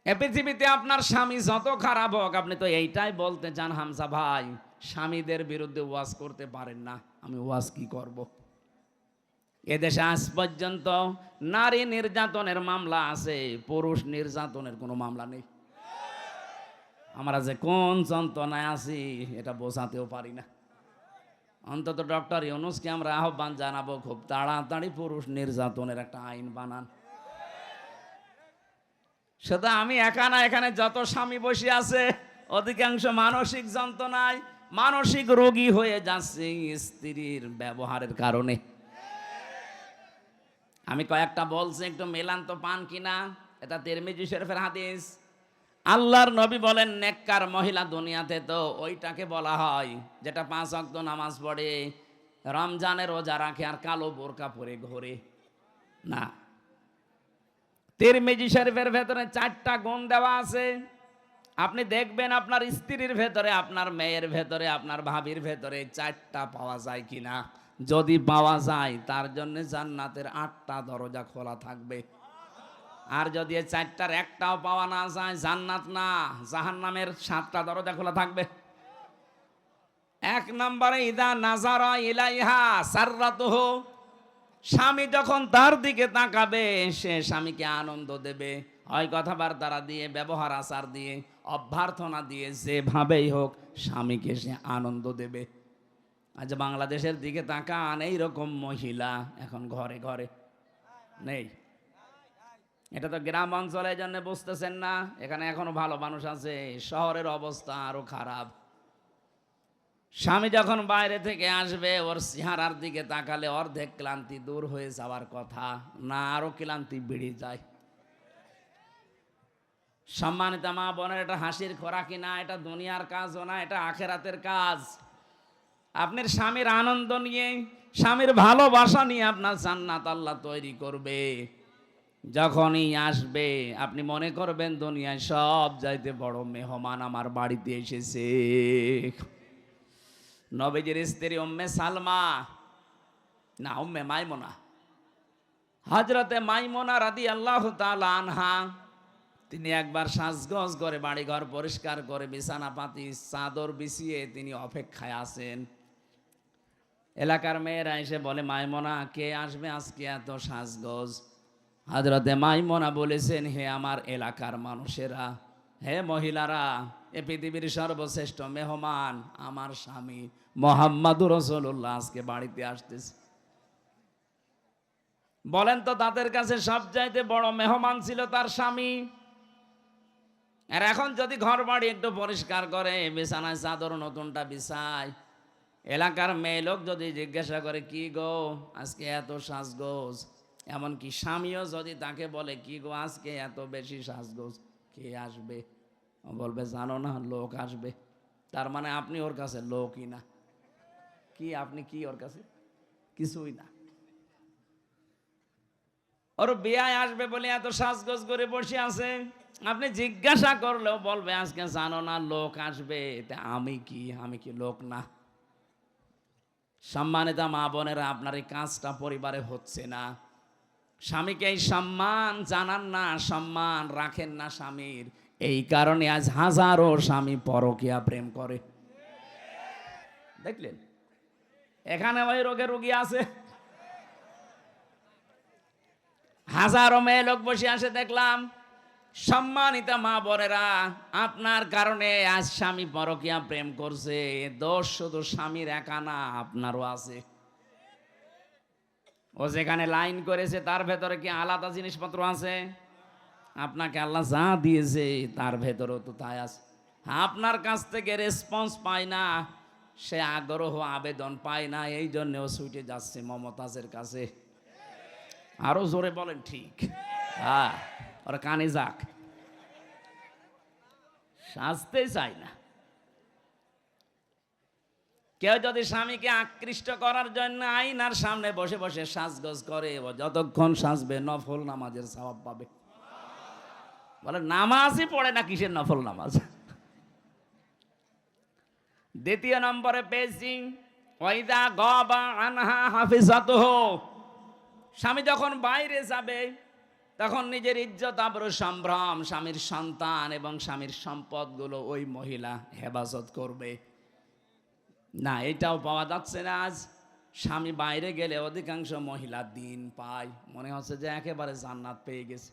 এ পৃথিবীতে আপনার স্বামী যত খারাপ হোক, আপনি তো এইটাই বলতে চান হামজা ভাই, স্বামীদের বিরুদ্ধে ওয়াজ করতে পারেন না, আমি ওয়াজ কি করব? এদেশে আজ পর্যন্ত নারী নির্যাতনের মামলা আছে, পুরুষ নির্যাতনের কোনো মামলা নেই। আমরা যে কোন যন্ত্রণায় আছি এটা বোঝাতেও পারি না। অন্তত ডক্টর ইউনূসকে আমরা আহ্বান জানাবো, খুব তাড়াতাড়ি পুরুষ নির্যাতনের একটা আইন বানান। শুধু আমি একা না, এখানে যত স্বামী বসে আছে অধিকাংশ মানসিক যন্ত্রণায়, মানসিক রোগী হয়ে যাচ্ছে স্ত্রীর ব্যবহারের কারণে। আমি কয়েকটা বলছি, একটু মেলান তো পান কিনা। এটা তিরমিজি শরীফের হাদিস। আল্লাহর নবী বলেন, নেককার মহিলা দুনিয়াতে তো ওইটাকে বলা হয় যেটা 5 ওয়াক্ত নামাজ পড়ে, রমজানের রোজা রাখে আর কালো বোরকা পরে ঘোরে না। তিরমিজি শরীফের ভেতরে 4টা গুণ দেওয়া আছে। আপনি দেখবেন আপনার স্ত্রীর ভেতরে, আপনার মেয়ের ভেতরে, আপনার ভাবির ভেতরে 4টা পাওয়া যায় কিনা। যদি পাওয়া যায়, তার জন্য জান্নাতের 8টা দরজা খোলা থাকবে। আর যদি এই 4টার একটাও পাওয়া না যায়, জান্নাত না জাহান্নামের 7টা দরজা খোলা থাকবে। 1 নম্বরে, ইদা নাজারা ইলাইহা সাররাতুহু, স্বামী যখন তার দিকে তাকাবে, সে স্বামীকে আনন্দ দেবে, হয় কথাবার্তা দিয়ে, ব্যবহার আচার দিয়ে, অভ্যর্থনা দিয়ে, যেভাবেই হোক স্বামীকে সে আনন্দ দেবে। আজ বাংলাদেশের দিকে তাকান, এইরকম মহিলা এখন ঘরে ঘরে নেই। এটা তো গ্রাম অঞ্চলের জন্য বুঝতেছেন না, এখানে এখনো ভালো মানুষ আছে, শহরের অবস্থা আরো খারাপ। স্বামী যখন বাইরে থেকে আসবে, ওর চেহারার দিকে তাকালে অর্ধেক ক্লান্তি দূর হয়ে যাওয়ার কথা, না আরো ক্লান্তি বেড়ে যায়। সম্মানিত মা বোনের, এটা হাসির খোরাকি না, এটা দুনিয়ার কাজও না, এটা আখেরাতের কাজ। আপনার স্বামীর আনন্দ নিয়ে, স্বামীর ভালোবাসা নিয়ে আপনার জান্নাত আল্লাহ তৈরি করবে। যখনই আসবে আপনি মনে করবেন দুনিয়ায় সব চাইতে বড় মেহমান আমার বাড়িতে এসেছে। নবীজির স্ত্রী উম্মে সালমা, না উম্মে মাইমুনা, হযরতে মাইমুনা রাদিয়াল্লাহু তাআলা আনহা, তিনি একবার সাজগোজ করে বাড়িঘর পরিষ্কার করে বিছানা পাতি চাদর বিছিয়ে তিনি অপেক্ষায় আছেন। এলাকার মেয়েরা এসে বলে, মাইমুনা কে আসবে আজকে এত সাজগোজ? হযরতে মাইমুনা বলেছেন, হে আমার এলাকার মানুষেরা, হে মহিলারা, এ পৃথিবীর সর্বশ্রেষ্ঠ মেহমান আমার স্বামী মুহাম্মদুর রাসূলুল্লাহ আজকে বাড়িতে আসতেছে। বলেন তো, তাদের কাছে সবচাইতে বড় মেহমান ছিল তার স্বামী। আর এখন যদি ঘর বাড়ি একটু পরিষ্কার করে, বিছানায় চাদর নতুনটা বিছায়, এলাকার মেয়ে লোক যদি জিজ্ঞাসা করে, কি গো আজকে এত সাজগোজ, এমনকি স্বামীও যদি তাকে বলে, কি গো আজকে এত বেশি সাজগোজ, কে আসবে? ও বলবে জানো না লোক আসবে, তার মানে আপনি ওর কাছে লোকই না। কি আপনি কি ওর কাছে? কিছুই না। ওর বিয়ায় আসবে বলে এত সাজগোজ করে বসে আছে, আপনি জিজ্ঞাসা করলেও বলবে আজকে জানো না লোক আসবে, তা আমি কি লোক না? সম্মানিত মা বোনেরা, আপনার এই কাজটা পরিবারে হচ্ছে না। স্বামীকে এই সম্মান জানান না, সম্মান রাখেন না স্বামীর। এই কারণে আজ হাজারো স্বামী পরকীয়া প্রেম করে। দেখলেন এখানে ওই রোগের রোগী আছে, হাজারো মেয়ে লোক বসে আসে দেখলাম। সম্মানিত মা বোনেরা, আপনার কারণে আজ স্বামী পরকীয়া প্রেম করছে। দোষ শুধু স্বামীর একা না, আপনারও আছে। ও যেখানে লাইন করেছে তার ভেতরে কি আলাদা জিনিসপত্র আছে? আপনাকে আল্লাহ যা দিয়েছে তার ভেতরেও তো তাই আছে। আপনার কাছ থেকে রেসপন্স পায় না, সে আগ্রহ আবেদন পায় না, এই জন্যও ছুটে যাচ্ছে মমতাজের কাছে। আরো জোরে বলেন ঠিক। হ্যাঁ, ওরা কানে যাক, সাজতে চায় না। কেউ যদি স্বামীকে আকৃষ্ট করার জন্য আয়নার সামনে বসে বসে সাজগোজ করে, ও যতক্ষণ সাজবে নফল নামাজের সওয়াব পাবে। বলে নামাজই পড়ে না, কিসের নফল নামাজ? দ্বিতীয় নম্বরে পেয়েছি ওয়াইদা গাবা আনহা হাফিজাতুহু। স্বামী যখন বাইরে যাবে তখন নিজের ইজ্জত আবরু সম্ভ্রম, স্বামীর সন্তান এবং স্বামীর সম্পদগুলো ওই মহিলা হেফাজত করবে না। এটাও পাওয়া যাচ্ছে না আজ। স্বামী বাইরে গেলে অধিকাংশ মহিলা দিন পায়, মনে হচ্ছে যে একেবারে জান্নাত পেয়ে গেছে।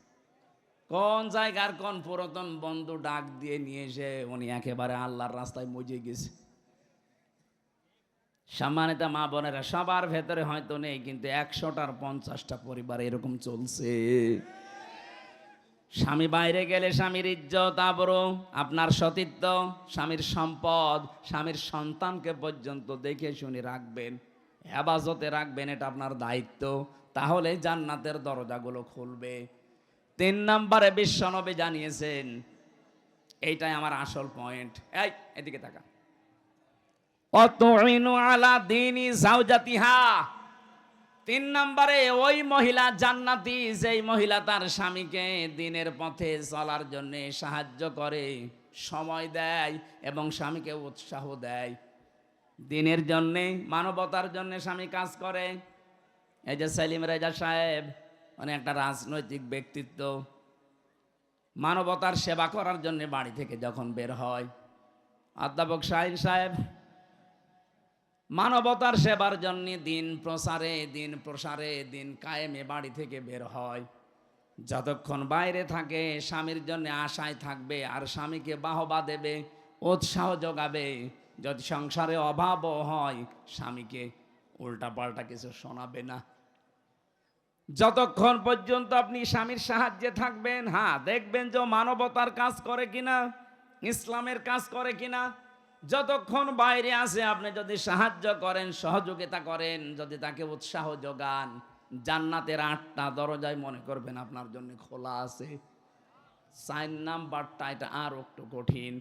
কোন জায়গার কোন পুরাতন বন্ধু ডাক দিয়ে নিয়ে এসে উনি একেবারে আল্লাহর রাস্তায় মজে গেছে। সম্মানিত মা বোনেরা, সবার ভেতরে হয়তো নেই, কিন্তু 100টার 50টা পরিবার এরকম চলছে। স্বামী বাইরে গেলে স্বামীর ইজ্জত আবরু, আপনার সতীত্ব, স্বামীর সম্পদ, স্বামীর সন্তানকে পর্যন্ত দেখে শুনে রাখবেন, হেফাজতে রাখবেন, এটা আপনার দায়িত্ব। তাহলে জান্নাতের দরজাগুলো খুলবে। 3 নম্বরে বিশ্বনবী জানিয়েছেন, এইটাই আমার আসল পয়েন্ট। এই এদিকে তাকা। অতুইনু আলা দীনি যাওজাতিহা। 3 নম্বরে ওই মহিলা জান্নাতি যেই মহিলা তার স্বামীকে দ্বীনের পথে চলার জন্য সাহায্য করে, সময় দেয় এবং স্বামীকে উৎসাহ দেয়। দ্বীনের জন্য, মানবতার জন্য স্বামী কাজ করে। এই যে সেলিম রেজা সাহেব, মানে একটা রাজনৈতিক ব্যক্তিত্ব, মানবতার সেবা করার জন্য বাড়ি থেকে যখন বের হয়। অধ্যাপক শাহিন সাহেব মানবতার সেবার জন্য দিন প্রসারে দিন কায়েমে বাড়ি থেকে বের হয়। যতক্ষণ বাইরে থাকে স্বামীর জন্য আশায় থাকবে আর স্বামীকে বাহবা দেবে, উৎসাহ যোগাবে। যদি সংসারে অভাবও হয় স্বামীকে উল্টাপাল্টা কিছু শোনাবে না। যতক্ষণ পর্যন্ত আপনি স্বামীর সাহায্যে থাকবেন, হ্যাঁ দেখবেন যে মানবতার কাজ করে কিনা, ইসলামের কাজ করে কিনা। যতক্ষণ বাইরে আছে আপনি যদি সাহায্য করেন, সহযোগিতা করেন, যদি তাকে উৎসাহ যোগান, জান্নাতের 8টা দরজায় মনে করবেন আপনার জন্য খোলা আছে। 4 নাম্বারটা এটা আর একটু কঠিন।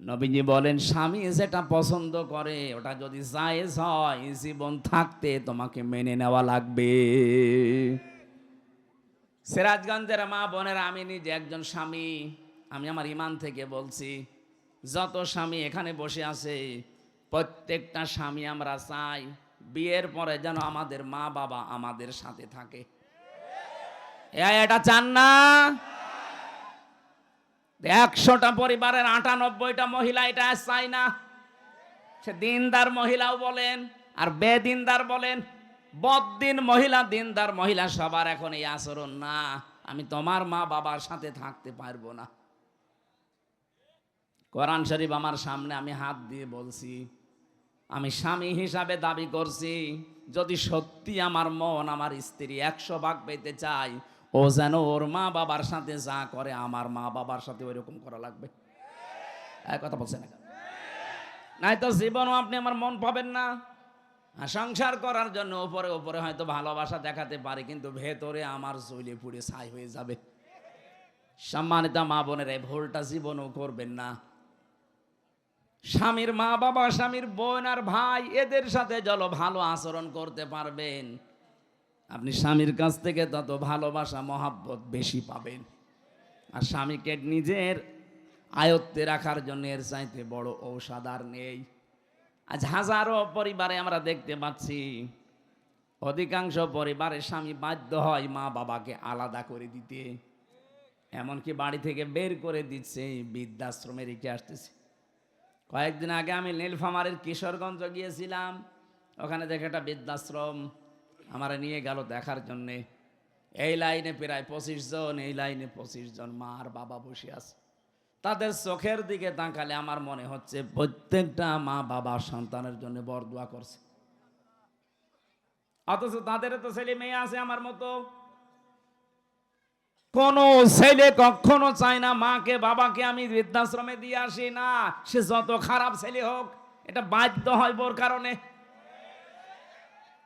নবীজি বলেন, স্বামী যেটা পছন্দ করে ওটা যদি জায়েজ হয়, জীবন থাকতে তোমাকে মেনে নেওয়া লাগবে। সিরাজগঞ্জের মা বোনেরা, আমি নিজে একজন স্বামী, আমি আমার ইমান থেকে বলছি, যত স্বামী এখানে বসে আছে প্রত্যেকটা স্বামী আমরা চাই বিয়ের পরে যেন আমাদের মা বাবা আমাদের সাথে থাকে। এটা চান না? 100টা পরিবারের 98টা মহিলা এটা চায় না। সে দিনদার মহিলাও বলেন আর বেদিনদার বলেন, বদ্দিন মহিলা, দিনদার মহিলা, সবার এখন এই আচরণ না, আমি তোমার মা বাবার সাথে থাকতে পারবো না। কোরআন শরীফ আমার সামনে, আমি হাত দিয়ে বলছি, আমি স্বামী হিসাবে দাবি করছি, যদি সত্যি আমার মন আমার স্ত্রী 100 ভাগ পেতে চাই, ও যেন ওর মা বাবার সাথে যা করে আমার মা বাবার সাথে ওইরকম করা লাগবে। কথা বলছেন না? নাই তো জীবনও আপনি আমার মন পাবেন না। আর সংসার করার জন্য উপরে উপরে হয়তো ভালোবাসা দেখাতে পারি, কিন্তু ভেতরে আমার জ্বলে পুড়ে ছাই হয়ে যাবে। সম্মানিত মা বোনের, এই ভুলটা জীবনও করবেন না। স্বামীর মা বাবা, স্বামীর বোন আর ভাই, এদের সাথে যত ভালো আচরণ করতে পারবেন, আপনি স্বামীর কাছ থেকে তত ভালোবাসা মহাব্বত বেশি পাবেন। আর স্বামীকে নিজের আয়ত্তে রাখার জন্য এর চাইতে বড় ঔষধ আর নেই। আজ হাজারো পরিবারে আমরা দেখতে পাচ্ছি, অধিকাংশ পরিবারে স্বামী বাধ্য হয় মা বাবাকে আলাদা করে দিতে, এমনকি বাড়ি থেকে বের করে দিচ্ছে, বৃদ্ধাশ্রমে রেখে আসতেছে। কয়েকদিন আগে আমি নীলফামারীর কিশোরগঞ্জ গিয়েছিলাম, ওখানে দেখে একটা বৃদ্ধাশ্রম আমার নিয়ে গেল দেখার জন্যে। এই লাইনে প্রায় 25 জন, এই লাইনে 25 জন মা আর বাবা বসে আছে। তাদের চোখের দিকে তাকালে আমার মনে হচ্ছে প্রত্যেকটা মা বাবা সন্তানের জন্য বরদোয়া করছে, অথচ তাদের তো ছেলে মেয়ে আছে আমার মতো। কোন ছেলে কখনো চায় না মাকে বাবাকে আমি বৃদ্ধাশ্রমে দিয়ে আসি, না, সে যত খারাপ ছেলে হোক, এটা বাধ্য হয় বোর কারণে।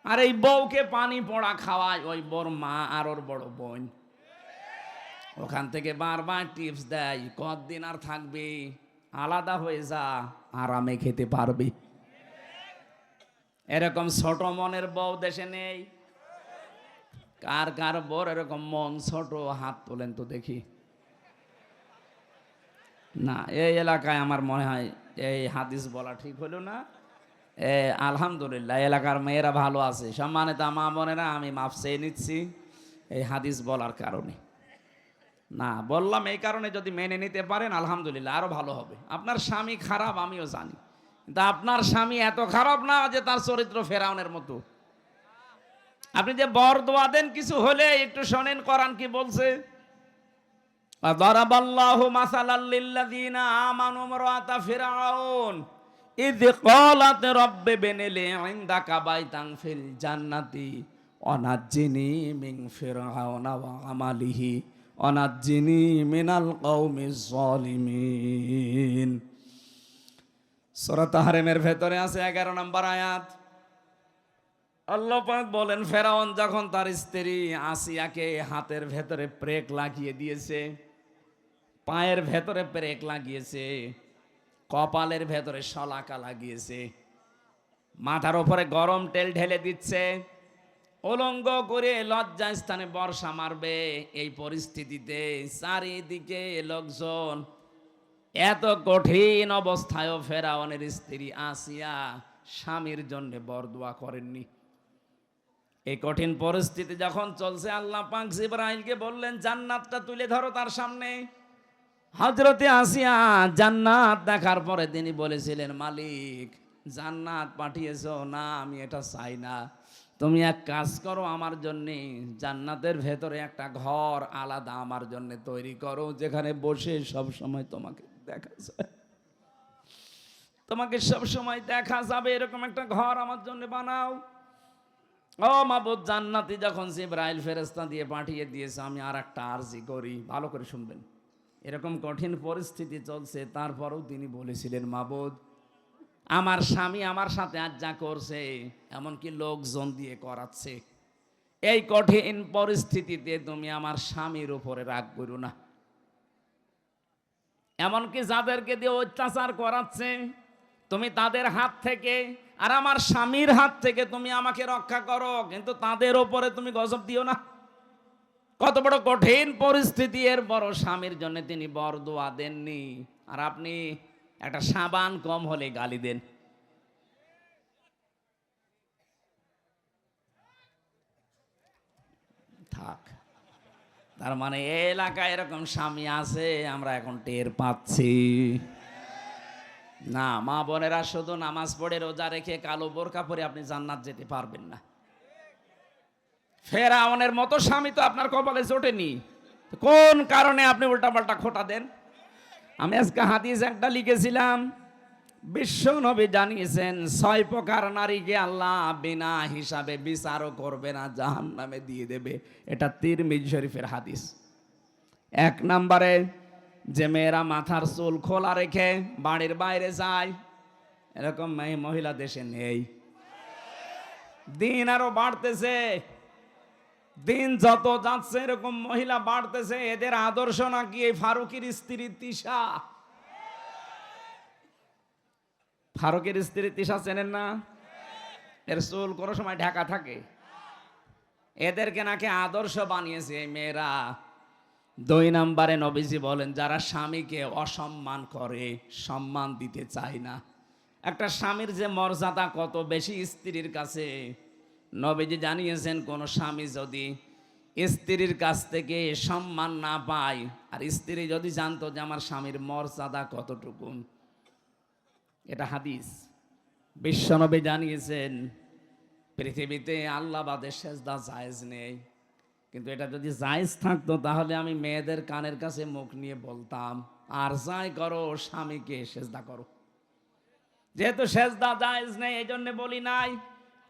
আর এই বউকে পানি পড়া খাওয়ায় ওই বোর মা আর ওর বড় বোন, ওখান থেকে বারবার টিপস দেয়, কতদিন আর থাকবি, আলাদা হয়ে যা, আরামে খেতে পারবি। এরকম ছোট মনের বউ দেশে নেই। কার কার বর এরকম মন ছোট, হাত তোলেন তো দেখি। না, এই এলাকায় আমার মনে হয় এই হাদিস বলা ঠিক হলো না। আলহামদুলিল্লাহ, এলাকার মেয়েরা ভালো আছে। সম্মানিত মা বোনেরা, আমি মাফ চেয়ে নিচ্ছি এই হাদিস বলার কারণে। না, বললাম এই কারণে, যদি মেনে নিতে পারেন আলহামদুলিল্লাহ, আরো ভালো হবে। আপনার স্বামী খারাপ আমিও জানি, কিন্তু আপনার স্বামী এত খারাপ না যে তার চরিত্র ফেরাউনের মতো। আপনি যে বরদোয়া দেন, কিছু হলে একটু শোনেন কোরআন কি বলছে। দারাবাল্লাহু মাসালাল লিল্লাযিনা আমানু ইমরাতা ফিরআউন ইয ক্বালাত রাব্বি বিনিলি ইনদাকা বাইতান ফিল জান্নাতি ওয়ানাজ্জিনি মিন ফিরআউনা ওয়া আমালিহি ওয়ানাজ্জিনি মিনাল কওমিজ যালিমিন। সূরা তাহরিমের ভেতরে আছে 11 নম্বর আয়াত। আল্লাহ পাক বলেন, ফেরাউন যখন তার স্ত্রী আসিয়াকে হাতের ভেতরে প্রেক লাগিয়ে দিয়েছে, পায়ের ভেতরে প্রেক লাগিয়েছে, কপালের ভেতরে শলাকা লাগিয়েছে, মাথার উপরে গরম তেল ঢেলে দিচ্ছে, উলঙ্গ করে লজ্জা স্থানে বর্ষা মারবে, এই পরিস্থিতিতে চারিদিকে লোকজন, এত কঠিন অবস্থায়ও ফেরাউনের স্ত্রী আসিয়া স্বামীর জন্য বরদোয়া করেননি। এই কঠিন পরিস্থিতি যখন চলছে, আল্লাহ পাক জিবরাইলকে বললেন, জান্নাতটা তুলে ধরো তার সামনে। হযরতে আসিয়া জান্নাত দেখার পরে তিনি বলেছিলেন, মালিক, জান্নাত পাঠিয়েছো না, আমি এটা চাই না। তুমি এক কাজ করো, আমার জন্য জান্নাতের ভেতরে একটা ঘর আলাদা আমার জন্য তৈরি করো, যেখানে বসে সব সময় তোমাকে দেখা যায়, তোমাকে সব সময় দেখা যাবে, এরকম একটা ঘর আমার জন্য বানাও। ও মাবুদ, জান্নাতি যখন জিবরাইল ফেরেশতা দিয়ে পাঠিয়ে দিয়েছে, আমি আর একটা আরজি করি, ভালো করে শুনবেন। এরকম কঠিন পরিস্থিতি চলছে, তারপরেও তিনি বলেছিলেন, মাবুদ, আমার স্বামী আমার সাথে আজ যা করছে, এমনকি লোকজন দিয়ে করাচ্ছে, এই কঠিন পরিস্থিতিতে তুমি আমার স্বামীর উপরে রাগ করো না। এমনকি যাদেরকে দিয়ে অত্যাচার করাচ্ছে, তুমি তাদের হাত থেকে আর আমার স্বামীর হাত থেকে তুমি আমাকে রক্ষা করো, কিন্তু তাদের ওপরে তুমি গজব দিও না। কত বড় কঠিন পরিস্থিতি, এর বড় স্বামীর জন্য তিনি বরদোয়া দেননি, আর আপনি একটা সাবান কম হলে গালি দেন। থাক, তার মানে এই এলাকায় এরকম স্বামী আছে, আমরা এখন টের পাচ্ছি না। মা বোনেরা, শুধু নামাজ পড়ে রোজা রেখে কালো বোরকা পরে আপনি জান্নাত যেতে পারবেন না। ফেরাউনের মতো স্বামী তো আপনার কপালে জোটেনি, কোন কারণে আপনি উল্টাপাল্টা খোটা দেন? আমি আজকে হাদিস একটা লিখেছিলাম, বিশ্ব নবী জানিয়েছেন 6 প্রকার নারীকে আল্লাহ বিনা হিসাবে বিচারও করবে না, জাহান্নামে দিয়ে দেবে। এটা তিরমিজি শরীফের হাদিস। 1 নম্বরে, যে মেয়েরা মাথার চুল খোলা রেখে বাড়ির বাইরে যায়, এরকম মহিলা দেশে নেই, দিন আরো বাড়তেছে। দিন যত যাচ্ছে এরকম মহিলা বাড়তেছে। এদের আদর্শ নাকি এই ফারুকের স্ত্রী তিশা। ফারুকের স্ত্রী তিশা চেনেন না? এর চুল কোনো সময় ঢাকা থাকে। এদেরকে নাকি আদর্শ বানিয়েছে এই মেয়েরা। 2 নম্বরে নবীজি বলেন, যারা স্বামীকে অসম্মান করে, সম্মান দিতে চায় না। একটা স্বামীর যে মর্যাদা কত বেশি স্ত্রীর কাছে, নবীজি জানিয়েছেন কোন স্বামী যদি স্ত্রীর কাছ থেকে সম্মান না পায়, আর স্ত্রী যদি জানতো যে আমার স্বামীর মর্যাদা কতটুকু, এটা হাদিস, বিশ্বনবী জানিয়েছেন পৃথিবীতে আল্লাহ বাদে সেজদা জায়েজ নেই। কিন্তু এটা যদি জায়েজ থাকতো তাহলে আমি মেয়েদের কানের কাছে মুখ নিয়ে বলতাম, আর যাই করো স্বামীকে সেজদা করো। যেহেতু সেজদা জায়েজ নেই এই জন্য বলি নাই।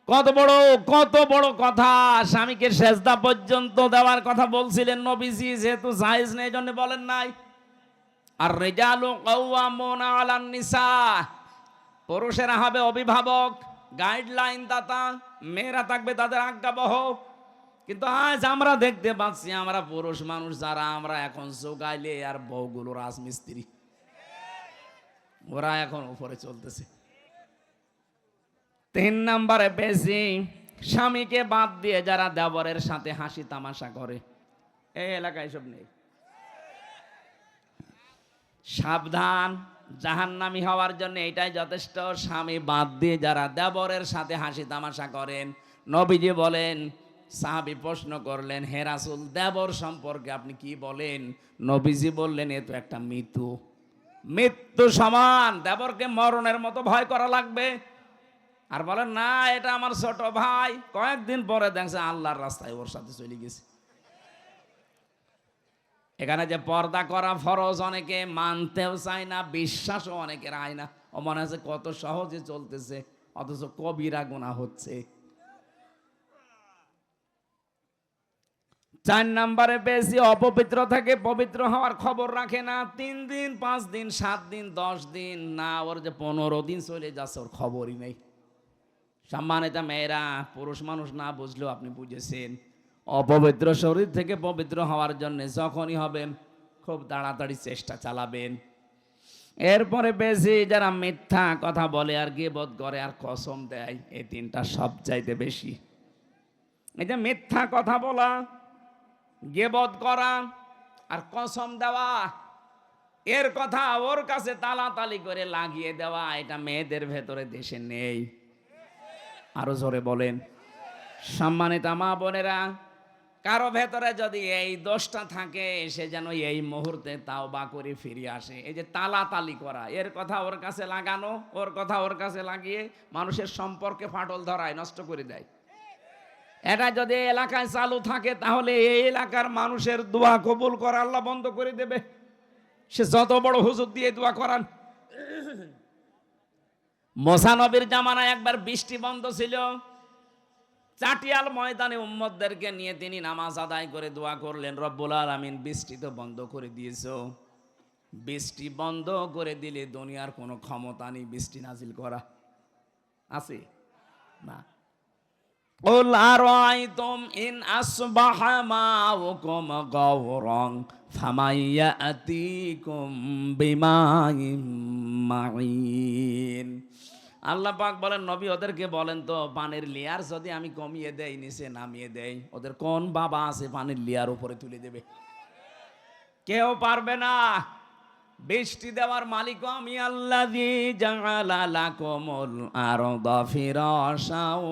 কত বড় কথা, স্বামীকে সেজদা পর্যন্ত দেওয়ার কথা বলছিলেন নবীজি, যেহেতু জায়েজ নেই এই জন্য বলেন নাই। আর রিজালু কাওয়ামুনা আলান নিসা, পুরুষেরা হবে অভিভাবক, গাইডলাইন দাতা, মেয়েরা থাকবে তাদের আজ্ঞাবহ। কিন্তু আজ আমরা দেখতে পাচ্ছি, আমরা পুরুষ মানুষ যারা, আমরা এখন জোগাইলে আর বউগুলো রাজমিস্ত্রি, ওরা এখন উপরে চলতেছে। 3 নম্বরে বেশি স্বামীকে বাদ দিয়ে যারা দেবরের সাথে হাসি তামাশা করে, এই এলাকায় সব নেই। সাবধান, জাহান্নামী হওয়ার জন্য এটাই যথেষ্ট। স্বামী বাদ দিয়ে যারা দেবরের সাথে হাসি তামাশা করেন, নবীজি বলেন, সাহাবী প্রশ্ন করলেন, হে রাসূল, দেবর সম্পর্কে আপনি কি বলেন? নবীজি বললেন, এ তো একটা মৃত্যু সমান, দেবরকে মরণের মতো ভয় করা লাগবে। আর বলেন না, এটা আমার ছোট ভাই। কয়েকদিন পরে দেখছে আল্লাহর রাস্তায় ওর সাথে চলে গেছে। এখানে যে পর্দা করা ফরজ, অনেকে মানতেও চায় না, বিশ্বাসও অনেকের হয় না। ও মনে হচ্ছে কত সহজে চলতেছে, অথচ কবিরা গুনাহ হচ্ছে। 4 নম্বরে বেশি অপবিত্র থেকে পবিত্র হওয়ার খবর রাখে না। 3 দিন, 5 দিন, 7 দিন, 10 দিন না, ওর যে 15 দিন চলে যাচ্ছে ওর খবরই নেই। সম্মানিত মেয়েরা, পুরুষ মানুষ না বুঝলেও আপনি বুঝেছেন, অপবিত্র শরীর থেকে পবিত্র হওয়ার জন্য যখনই হবেন খুব তাড়াতাড়ি চেষ্টা চালাবেন। এরপরে বেশি যারা মিথ্যা কথা বলে আর গীবত করে আর কসম দেয়, এই 3টা সবচাইতে বেশি। এই যে মিথ্যা কথা বলা, গীবত করা আর কসম দেওয়া, এর কথা ওর কাছে তালাতালি করে লাগিয়ে দেওয়া, এটা মেয়েদের ভেতরে দেশে নেই। আরো জোরে বলেন। সম্মানিত মা বোনেরা, কারো ভেতরে যদি এই দোষটা থাকে, সে যেন এই মুহূর্তে তাওবা করে ফিরে আসে। এই যে তালাতালি করা, এর কথা ওর কাছে লাগানো, ওর কথা ওর কাছে লাগিয়ে মানুষের সম্পর্কে ফাটল ধরায়, নষ্ট করে দেয়। এটা যদি এলাকায় চালু থাকে তাহলে এই এলাকার মানুষের দোয়া কবুল করা আল্লাহ বন্ধ করে দেবে, সে যত বড় হুজুর দিয়ে দোয়া করান। মুসা নবীর জামানায় একবার বৃষ্টি বন্ধ ছিল, চাটিয়াল ময়দানে উম্মতদেরকে নিয়ে তিনি নামাজ আদায় করে দোয়া করলেন, রব্বুল আলামিন বৃষ্টি তো বন্ধ করে দিয়েছো, বৃষ্টি বন্ধ করে দিলে দুনিয়ার কোনো ক্ষমতা নেই বৃষ্টি নাজিল করা, আছে না? قل أرأيتم إن أصبح ماؤكم غورا فمن يأتيكم بماء معين। আল্লাহ পাক বলেন, নবী ওদেরকে বলেন তো, পানির লেয়ার যদি আমি কমিয়ে দেই, নিচে নামিয়ে দেই, ওদের কোন বাবা আছে পানির লেয়ার উপরে তুলে দেবে? কেউ পারবে না। বৃষ্টি দেওয়ার মালিক আমি, আল্লাযী জাআলা লাকুমুল আরদা ফিরাশাও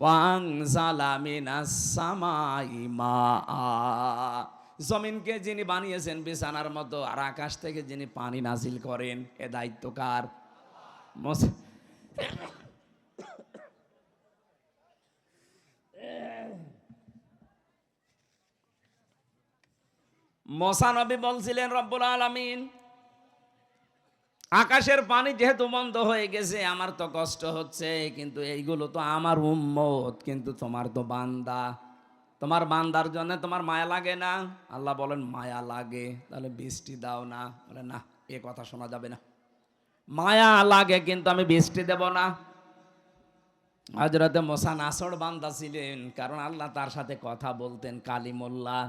ওয়া আনজালা মিনাস সামাই মাআ। জমিনকে যিনি বানিয়েছেন বিছানার মতো, আর আকাশ থেকে যিনি পানি নাজিল করেন, এ দায়িত্ব কার? মুসা নবী বলছিলেন, রব্বুল আলামিন, আকাশের পানি যেহেতু বন্ধ হয়ে গেছে, আমার তো কষ্ট হচ্ছে, কিন্তু এইগুলো তো আমার উম্মত, কিন্তু তোমার তো বান্দা, তোমার বান্দার জন্য তোমার মায়া লাগে না? আল্লাহ বলেন, মায়া লাগে, তাহলে বৃষ্টি দাও না। বলে না, এ কথা শোনা যাবে না, মায়া লাগে কিন্তু আমি বৃষ্টি দেব না। হযরতে মুসা নাছড় বান্দা ছিলেন, কারণ আল্লাহ তার সাথে কথা বলতেন কালিমুল্লাহ।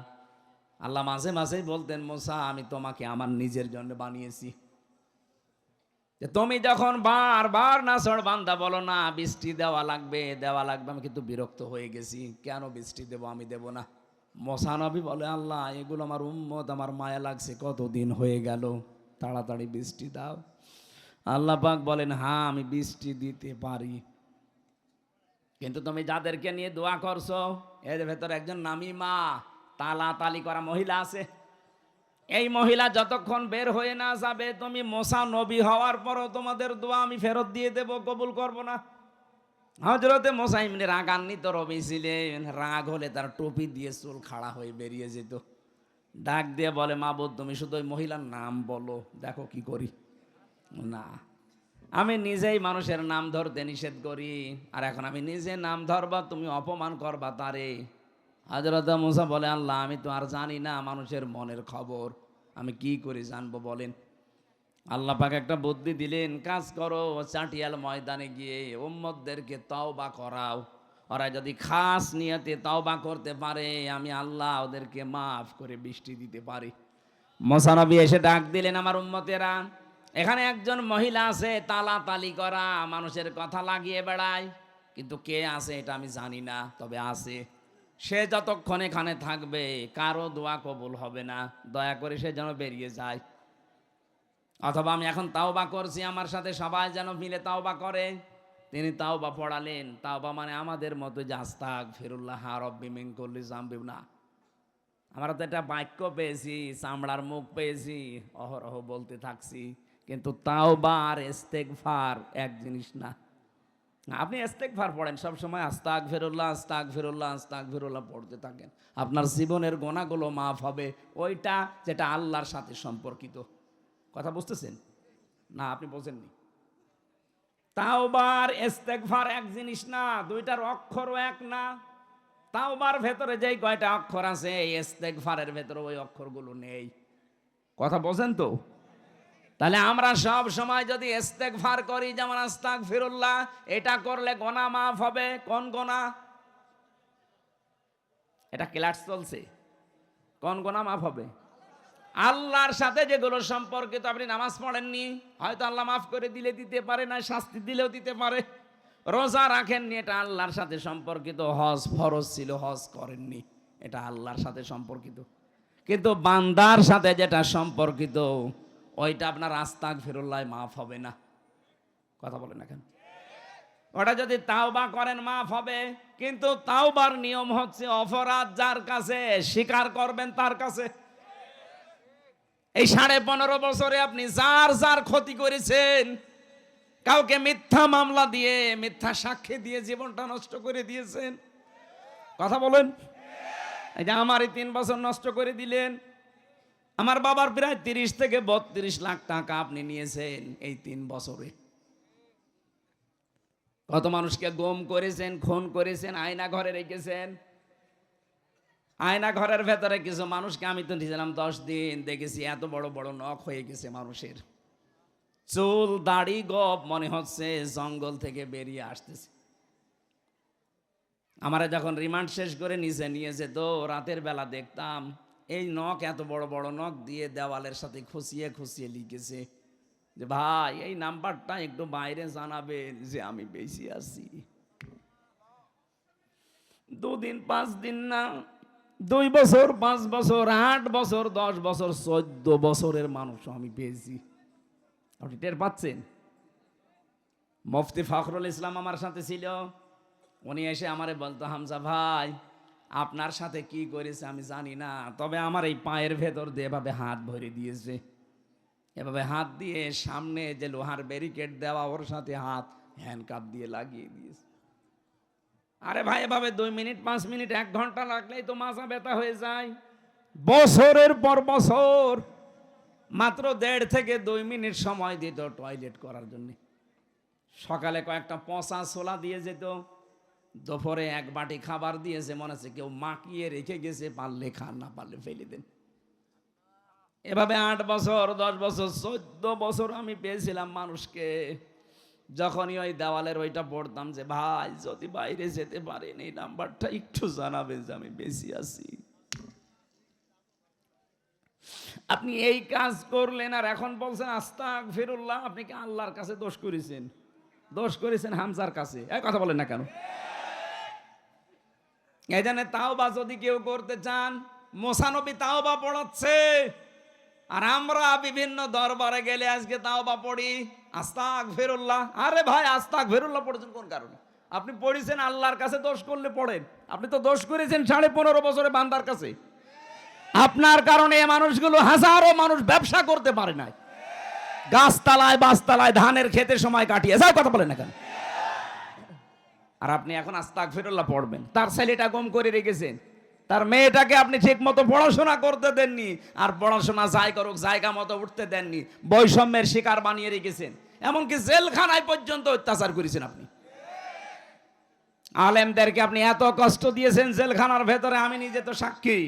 আল্লাহ মাঝে মাঝেই বলতেন, মুসা আমি তোমাকে আমার নিজের জন্য বানিয়েছি। যে তুমি যখন বারবার নাছড় বান্দা বলো না বৃষ্টি দেওয়া লাগবে দেওয়া লাগবে, আমি কিন্তু বিরক্ত হয়ে গেছি, কেন বৃষ্টি দেব, আমি দেব না। মুসা নবী বলে, আল্লাহ এগুলো আমার উম্মত, আমার মায়া লাগছে, কতদিন হয়ে গেল, তাড়াতাড়ি বৃষ্টি দাও। আল্লাহ পাক বলেন, হ্যাঁ আমি বৃষ্টি দিতে পারি, কিন্তু তুমি যাদেরকে নিয়ে দোয়া করছো এর ভেতর একজন নামিমা তালা তালি করা মহিলা আছে। এই মহিলা যতক্ষণ বের হয়ে না যাবে, তুমি মুসা নবী হওয়ার পরও তোমাদের দোয়া আমি ফেরত দিয়ে দেব, কবুল করব না। হযরতে মুসা এমনি রাগান্বিত রবি ছিলেন, রাগ হলে তার টুপি দিয়ে চুল খাড়া হয়ে বেরিয়ে যেত। ডাক দিয়ে বলে, মাবুদ তুমি শুধু ওই মহিলার নাম বলো, দেখো কি করি। না, আমি নিজেই মানুষের নাম ধরতে নিষেধ করি, আর এখন আমি নিজে নাম ধরবা, তুমি অপমান করবা তারে। হযরত মুসা বলে, আল্লাহ আমি তো আর জানি না মানুষের মনের খবর, আমি কি করে জানবো বলেন। আল্লাহ পাক একটা বুদ্ধি দিলেন, কাজ করো, চাটিয়াল ময়দানে গিয়ে উম্মতদেরকে তওবা করাও, ওরা যদি খাস নিয়তে তওবা করতে পারে, আমি আল্লাহ ওদেরকে মাফ করে বৃষ্টি দিতে পারি। মুসা নবী এসে ডাক দিলেন, আমার উম্মতেরা, এখানে একজন মহিলা আছে তালা তালি করা, মানুষের কথা লাগিয়ে বেড়ায়, কিন্তু কে আছে এটা আমি জানি না, তবে আছে। সে যতক্ষণ এখানে থাকবে কারো দোয়া কবুল হবে না, দয়া করে সে যেন বেরিয়ে যায়। অথবা আমি এখন তাওবা করছি, আমার সাথে সবাই যেন মিলে তাওবা করে। তিনি তাওবা পড়ালেন। তাওবা মানে আমাদের মতো যে আস্তাগফিরুল্লাহ রাব্বি মিন কুল্লি যামবি না, আমরা তো এটা বাক্য পেয়েছি, চামড়ার মুখ পেয়েছি, অহরহ বলতে থাকছি, কিন্তু তাওবা আর ইস্তেগফার এক জিনিস না। আপনি ইস্তেগফার পড়েন সবসময়, আস্তাগফিরুল্লাহ আস্তাগফিরুল্লাহ আস্তাগফিরুল্লাহ পড়তে থাকেন, আপনার জীবনের গুনাহগুলো মাফ হবে। ওইটা যেটা আল্লাহর সাথে সম্পর্কিত। কথা বুঝতেছেন না? আপনি বোঝেননি। তাওবার ইস্তেগফার এক জিনিস না, দুইটার অক্ষরও এক না। তাওবার ভেতরে যেই কয়টা অক্ষর আছে, ইস্তেগফারের ভেতরে ওই অক্ষরগুলো নেই। কথা বোঝেন তো? তাহলে আমরা সব সময় যদি ইস্তেগফার করি, যেমন আস্তাগফিরুল্লাহ, এটা করলে গুনাহ মাফ হবে। কোন গুনাহ? এটা ক্লাস চলছে, কোন গুনাহ মাফ হবে? আল্লাহর সাথে যেগুলো সম্পর্কিত। আপনি নামাজ পড়েননি, হয়তো আল্লাহ মাফ করে দিলে দিতে পারে, না শাস্তি দিলেও দিতে পারে। রোজা রাখেননি, এটা আল্লাহর সাথে সম্পর্কিত। হজ ফরজ ছিল, হজ করেননি, এটা আল্লাহর সাথে সম্পর্কিত। কিন্তু বান্দার সাথে যেটা সম্পর্কিত, ওইটা আপনার আস্তাগফিরুল্লাহ মাফ হবে না। কথা বলেন না কেন? ওটা যদি তাওবা করেন মাফ হবে, কিন্তু তাওবার নিয়ম হচ্ছে অপরাধ যার কাছে, স্বীকার করবেন তার কাছে। এই 15.5 বছরে আপনি যার যার ক্ষতি করেছেন, কাউকে মিথ্যা মামলা দিয়ে, মিথ্যা সাক্ষী দিয়ে জীবনটা নষ্ট করে দিয়েছেন। কথা বলেন। এই যে আমারই 3 বছর নষ্ট করে দিলেন। আমার বাবার প্রায় 30 থেকে 32 লাখ টাকা আপনি নিয়েছেন এই 3 বছরে। কত মানুষকে গুম করেছেন, খুন করেছেন, আয়না ঘরে রেখেছেন। আয়না ঘরের ভেতরে কিছু মানুষকে আমি তো নিয়েছিলাম 10 দিন, দেখেছি এত বড় বড় নখ হয়ে গেছে মানুষের, চুল দাড়ি গপ মনে হচ্ছে জঙ্গল থেকে বেরিয়ে আসতেছে। আমারা যখন রিমান্ড শেষ করে নিচে নিয়ে যেত, রাতের বেলা দেখতাম এই নখ, এত বড় বড় নখ দিয়ে দেওয়ালের সাথে খুশিয়ে খুশিয়ে লিখেছে যে ভাই এই নাম্বারটা একটু বাইরে জানাবেন যে আমি বেশি আছি। 2 দিন 5 দিন না, 2 বছর 5 বছর 8 বছর 10 বছর 14 বছরের মানুষ আমি পেয়েছি। আপনি টের পাচ্ছেন? মুফতি ফখরুল ইসলাম আমার সাথে ছিল। উনি এসে আমারে বলতো, হামজা ভাই আপনার সাথে কি করেছে আমি জানি না, তবে আমার এই পায়ের ভেতর দিয়ে এভাবে হাত ভরে দিয়েছে, এভাবে হাত দিয়ে সামনে যে লোহার ব্যারিকেড দেওয়া, ওর সাথে হাত হ্যান্ডকাপ দিয়ে লাগিয়ে দিয়েছে। আরে ভাই এভাবে 2 মিনিট 5 মিনিট 1 ঘন্টা লাগলেই তো মাজা ব্যথা হয়ে যায়। বছরের পর বছর মাত্র 1.5 থেকে 2 মিনিট সময় দিত টয়লেট করার জন্য। সকালে কয়েকটা পচা ছোলা দিয়ে যেত, দুপুরে 1 বাটি খাবার দিয়েছে, মনে হচ্ছে কেউ মাখিয়ে রেখে গেছে, পারলে খান না পারলে ফেলে দেন। এভাবে 8 বছর 10 বছর 14 বছর আমি পেয়েছিলাম মানুষকে। যখনই ওই দেওয়ালের ওইটা পড়তাম যে ভাই যদি বাইরে যেতে পারেন এই নাম্বারটা একটু জানাবেন যে আমি বেশি আছি। আপনি এই কাজ করলেন আর এখন বলছেন আস্তাগফিরুল্লাহ। আপনি কি আল্লাহর কাছে দোষ করেছেন? দোষ করেছেন হামজার কাছে। এই কথা বলেন না কেন? এই জন্য তাওবা যদি কেউ করতে চান, মুসা নবী তাওবা পড়াচ্ছে, আর আমরা বিভিন্ন দরবারে গেলে আজকে তাওবা পড়ি আস্তাগফিরুল্লাহ। আরে ভাই আস্তাগফিরুল্লাহ পড়েছেন কোন কারণে? আপনি পড়েছেন আল্লাহর কাছে দোষ করলে পড়েন। আপনি তো দোষ করেছেন 15.5 বছরে বান্দার কাছে। আপনার কারণে এই মানুষগুলো হাজারো মানুষ ব্যবসা করতে পারে নাই, গাছতলায় বাসতলায় ধানের খেতে সময় কাটিয়ে যায়। কথা বলেন না কেন? আর আপনি এখন আস্তাগফিরুল্লাহ পড়বেন। তার ছেলেটা গম করে রেখেছেন, তার মেয়েটাকে আপনি ঠিক মতো পড়াশোনা করতে দেননি, আর পড়াশোনা যাই করুক জায়গা মতো উঠতে দেননি, বৈষম্যের শিকার বানিয়ে রেখেছেন, এমনকি জেলখানায় পর্যন্ত অত্যাচার করেছেন আপনি। আলেমদেরকে আপনি এত কষ্ট দিয়েছেন জেলখানার ভেতরে, আমি নিজে তো সাক্ষী।